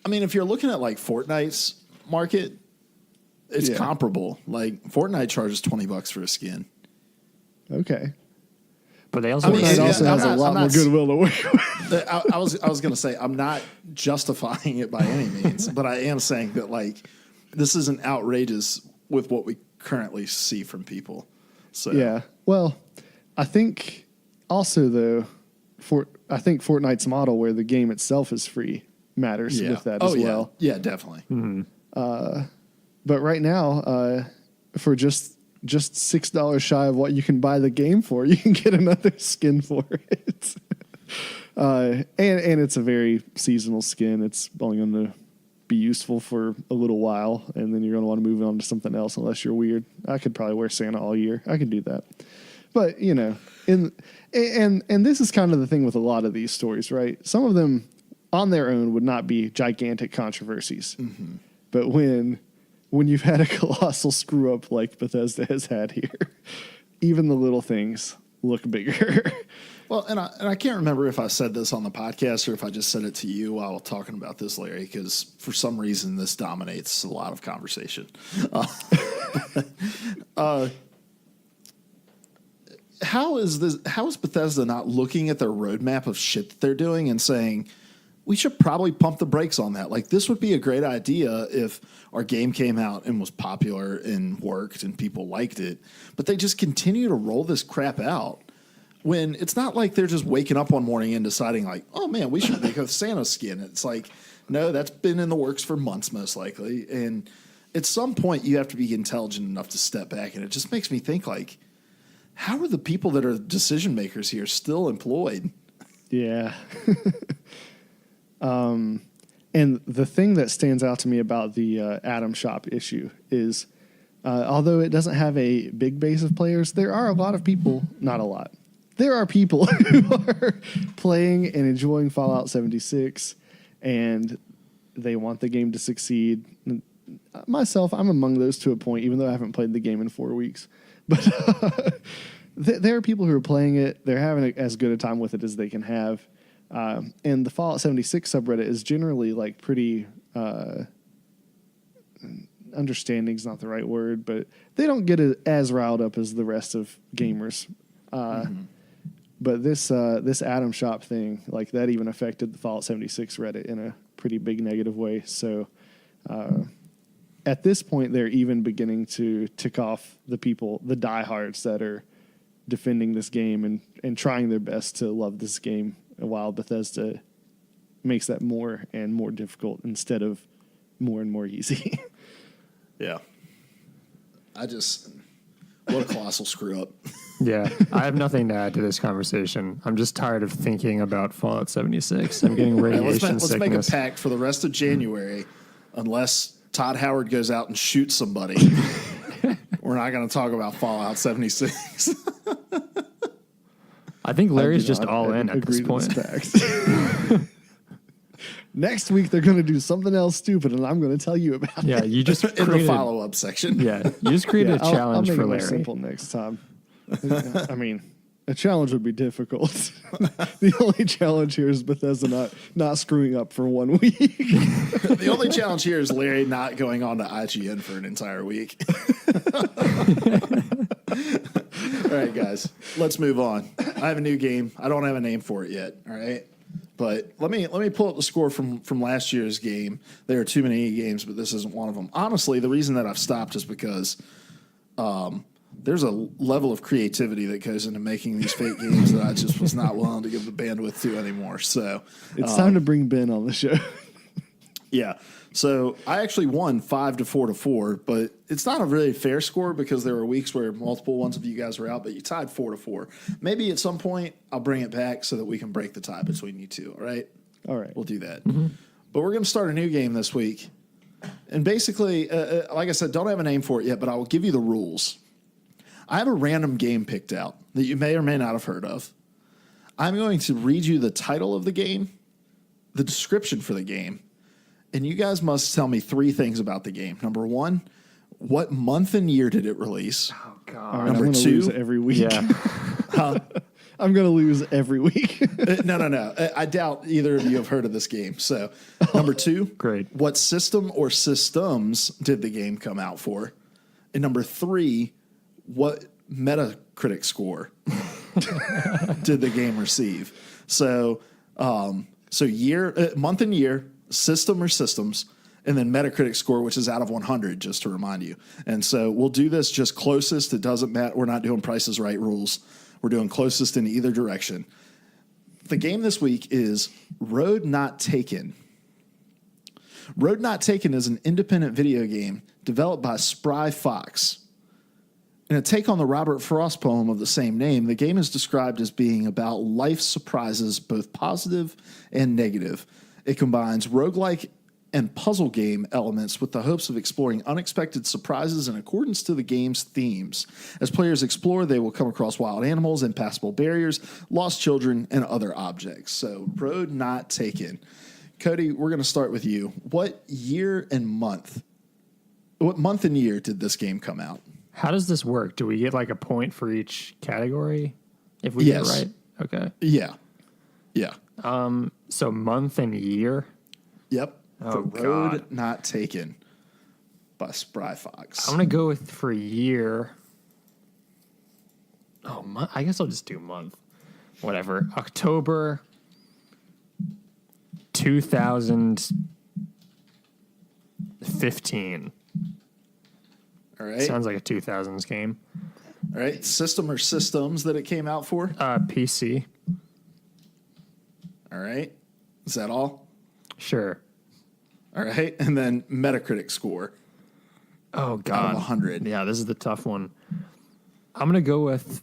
Speaker 4: I mean, if you're looking at like Fortnite's market, it's comparable. Like Fortnite charges $20 for a skin.
Speaker 6: Okay.
Speaker 5: But they also,
Speaker 6: Fortnite also has a lot more goodwill to work with.
Speaker 4: I was going to say, I'm not justifying it by any means, but I am saying that like this isn't outrageous with what we currently see from people. So
Speaker 6: yeah, well, I think also though, I think Fortnite's model where the game itself is free matters with that as well.
Speaker 4: Yeah, definitely.
Speaker 5: Mm-hmm.
Speaker 6: But right now, for just $6 shy of what you can buy the game for, you can get another skin for it. And it's a very seasonal skin. It's only going to be useful for a little while, and then you're going to want to move on to something else unless you're weird. I could probably wear Santa all year. I could do that. But, you know, and this is kind of the thing with a lot of these stories, right? Some of them on their own would not be gigantic controversies. Mm-hmm. But when you've had a colossal screw up like Bethesda has had here, even the little things look bigger.
Speaker 4: Well, and I can't remember if I said this on the podcast or if I just said it to you while talking about this, Larry, because for some reason this dominates a lot of conversation. How is Bethesda not looking at their roadmap of shit that they're doing and saying, we should probably pump the brakes on that. Like, this would be a great idea if our game came out and was popular and worked and people liked it, but they just continue to roll this crap out when it's not like they're just waking up one morning and deciding like, oh man, we should make a Santa skin. It's like, no, that's been in the works for months, most likely. And at some point you have to be intelligent enough to step back. And it just makes me think like, how are the people that are decision makers here still employed?
Speaker 6: Yeah. And the thing that stands out to me about the Atom Shop issue is, although it doesn't have a big base of players, there are a lot of people, not a lot. There are people who are playing and enjoying Fallout 76, and they want the game to succeed. Myself, I'm among those to a point, even though I haven't played the game in 4 weeks. But there are people who are playing it. They're having as good a time with it as they can have. And the Fallout 76 subreddit is generally like pretty understanding is not the right word, but they don't get as riled up as the rest of gamers. But this Atom Shop thing, like that even affected the Fallout 76 Reddit in a pretty big negative way. So at this point, they're even beginning to tick off the people, the diehards that are defending this game and trying their best to love this game, while Bethesda makes that more and more difficult instead of more and more easy.
Speaker 4: Yeah. What a colossal screw up.
Speaker 5: Yeah, I have nothing to add to this conversation. I'm just tired of thinking about Fallout 76. I'm getting radiation
Speaker 4: Let's make a
Speaker 5: sickness.
Speaker 4: pact for the rest of January, unless Todd Howard goes out and shoots somebody. We're not going to talk about Fallout 76.
Speaker 5: I think Larry's just all in at this point.
Speaker 6: Next week, they're going to do something else stupid, and I'm going to tell you about it.
Speaker 5: Yeah, you just
Speaker 4: In the follow-up section.
Speaker 5: Yeah, you just created a challenge
Speaker 6: I'll
Speaker 5: for
Speaker 6: make it more
Speaker 5: Larry.
Speaker 6: simple next time. I mean, a challenge would be difficult. The only challenge here is Bethesda not screwing up for 1 week.
Speaker 4: The only challenge here is Larry not going on to IGN for an entire week. All right, guys, let's move on. I have a new game. I don't have a name for it yet. All right. But let me pull up the score from last year's game. There are too many games, but this isn't one of them. Honestly, the reason that I've stopped is because there's a level of creativity that goes into making these fake games that I just was not willing to give the bandwidth to anymore. So
Speaker 6: It's time to bring Ben on the show.
Speaker 4: yeah. So I actually won 5-4, but it's not a really fair score because there were weeks where multiple ones of you guys were out, but you tied 4-4. Maybe at some point I'll bring it back so that we can break the tie between you two. All right.
Speaker 6: All right.
Speaker 4: We'll do that. But we're going to start a new game this week. And basically, like I said, don't have a name for it yet, but I will give you the rules. I have a random game picked out that you may or may not have heard of. I'm going to read you the title of the game, the description for the game, and you guys must tell me 3 things about the game. Number 1, what month and year did it release?
Speaker 5: Oh, God.
Speaker 6: All right,
Speaker 4: Number
Speaker 6: I'm gonna
Speaker 4: 2,
Speaker 6: lose every week.
Speaker 5: Yeah.
Speaker 6: I'm going to lose every week.
Speaker 4: No. I doubt either of you have heard of this game. So, number 2,
Speaker 5: Great.
Speaker 4: what system or systems did the game come out for? And number 3, what Metacritic score did the game receive? So, year, month and year, system or systems, and then Metacritic score, which is out of 100, just to remind you. And so we'll do this just closest. It doesn't matter. We're not doing Price is Right rules. We're doing closest in either direction. The game this week is Road Not Taken. Road Not Taken is an independent video game developed by Spry Fox. In a take on the Robert Frost poem of the same name, the game is described as being about life surprises, both positive and negative. It combines roguelike and puzzle game elements with the hopes of exploring unexpected surprises in accordance to the game's themes. As players explore, they will come across wild animals, impassable barriers, lost children, and other objects. So, Road Not Taken. Cody, we're going to start with you. What month and year did this game come out?
Speaker 5: How does this work? Do we get like a point for each category if we get it right? Okay.
Speaker 4: Yeah.
Speaker 5: So month and year.
Speaker 4: Yep.
Speaker 5: Oh,
Speaker 4: For Road
Speaker 5: God.
Speaker 4: Not Taken by Spry Fox.
Speaker 5: I'm gonna go with for year. Oh, I guess I'll just do month. Whatever. October 2015.
Speaker 4: All right.
Speaker 5: Sounds like a 2000s game.
Speaker 4: All right. System or systems that it came out for?
Speaker 5: PC.
Speaker 4: All right. Is that all?
Speaker 5: Sure.
Speaker 4: All right. And then Metacritic score.
Speaker 5: Oh,
Speaker 4: Out
Speaker 5: God.
Speaker 4: of 100.
Speaker 5: Yeah, this is the tough one. I'm going to go with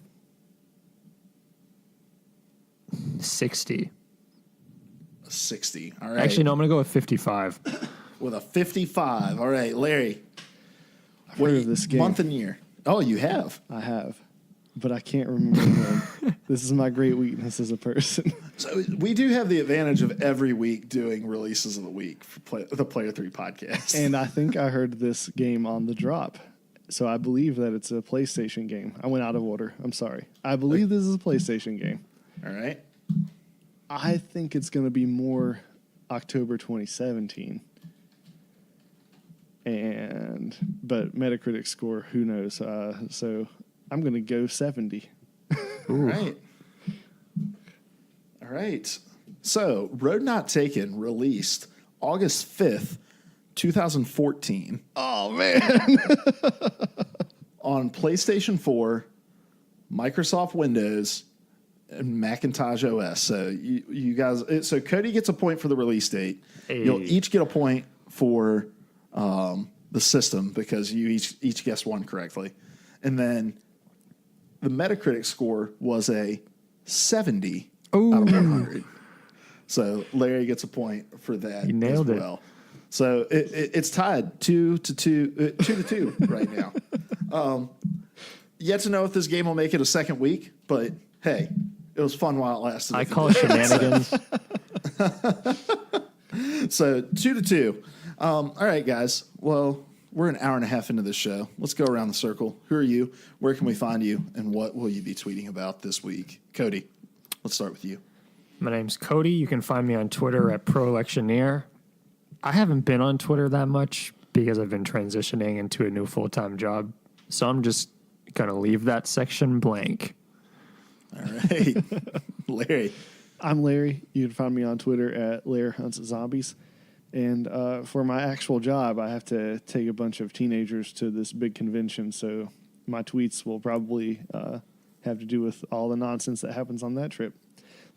Speaker 5: 60.
Speaker 4: 60. All right.
Speaker 5: Actually, no, I'm going to go with 55.
Speaker 4: With a 55. All right. Larry.
Speaker 6: I've heard of this game.
Speaker 4: Month and year. Oh, you have?
Speaker 6: I have, but I can't remember the name. This is my great weakness as a person.
Speaker 4: So we do have the advantage of every week doing releases of the week for the Player 3 podcast.
Speaker 6: And I think I heard this game on the drop. So I believe that it's a PlayStation game. I went out of order. I'm sorry. I believe this is a PlayStation game.
Speaker 4: All right.
Speaker 6: I think it's going to be more October 2017. But Metacritic score, who knows? So I'm going to go 70.
Speaker 4: All right. All right. So Road Not Taken released August 5th, 2014
Speaker 6: Oh, man.
Speaker 4: on PlayStation 4, Microsoft Windows, and Macintosh OS. So you guys, so Cody gets a point for the release date.
Speaker 5: Hey.
Speaker 4: You'll each get a point for the system because you each guessed one correctly. And then the Metacritic score was a 70 out of 100. So Larry gets a point for that.
Speaker 5: You nailed
Speaker 4: as well. So it's tied 2-2 right now. Yet to know if this game will make it a second week, but hey, it was fun while it lasted.
Speaker 5: I call it shenanigans.
Speaker 4: So 2-2. All right, guys. Well, we're an hour and a half into this show. Let's go around the circle. Who are you? Where can we find you? And what will you be tweeting about this week? Cody, let's start with you.
Speaker 5: My name's Cody. You can find me on Twitter at ProElectioneer. I haven't been on Twitter that much because I've been transitioning into a new full-time job. So I'm just going to leave that section blank.
Speaker 4: All right. Larry.
Speaker 6: I'm Larry. You can find me on Twitter at Lair Hunts Zombies. And for my actual job, I have to take a bunch of teenagers to this big convention. So my tweets will probably have to do with all the nonsense that happens on that trip.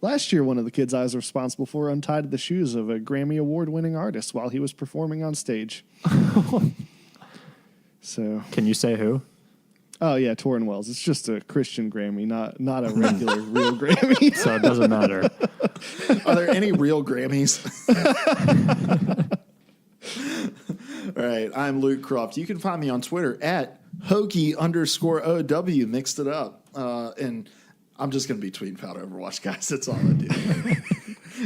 Speaker 6: Last year, one of the kids I was responsible for untied the shoes of a Grammy Award-winning artist while he was performing on stage. So,
Speaker 5: Can you say who?
Speaker 6: oh yeah, Torrin Wells. It's just a Christian Grammy, not a regular real Grammy.
Speaker 5: So it doesn't matter.
Speaker 4: Are there any real Grammys? All right. I'm Luke Croft. You can find me on Twitter at Hokey_OW. Mixed it up. And I'm just going to be tweeting about Overwatch, guys. That's all I do.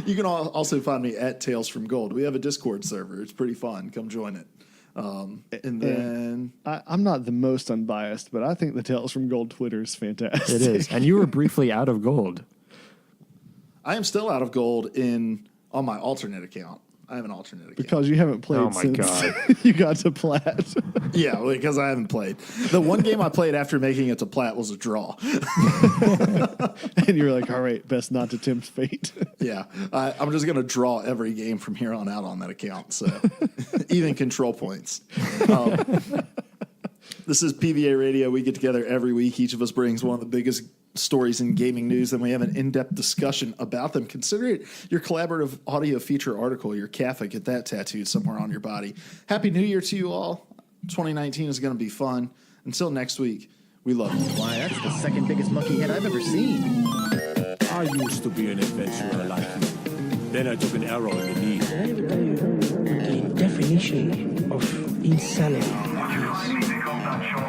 Speaker 4: You can also find me at Tales from Gold. We have a Discord server. It's pretty fun. Come join it. And then
Speaker 6: I'm not the most unbiased, but I think the Tales from Gold Twitter is fantastic.
Speaker 5: It is. And you were briefly out of gold.
Speaker 4: I am still out of gold on my alternate account. I have an alternate account.
Speaker 6: Because you haven't played
Speaker 5: Oh my
Speaker 6: since
Speaker 5: God.
Speaker 6: you got to Plat.
Speaker 4: Yeah, because I haven't played. The one game I played after making it to Plat was a draw.
Speaker 6: And you're like, all right, best not to tempt fate.
Speaker 4: Yeah, I'm just going to draw every game from here on out on that account. So even control points. This is PvA Radio. We get together every week. Each of us brings one of the biggest stories in gaming news, and we have an in-depth discussion about them. Consider it your collaborative audio feature article, your CAFA. Get that tattooed somewhere on your body. Happy New Year to you all. 2019 is going to be fun. Until next week, we love you.
Speaker 1: Why, that's the second biggest monkey head I've ever seen.
Speaker 2: I used to be an adventurer like you. Then I took an arrow in the knee.
Speaker 3: Can I even tell you the definition of insanity?
Speaker 7: Would you please become that show?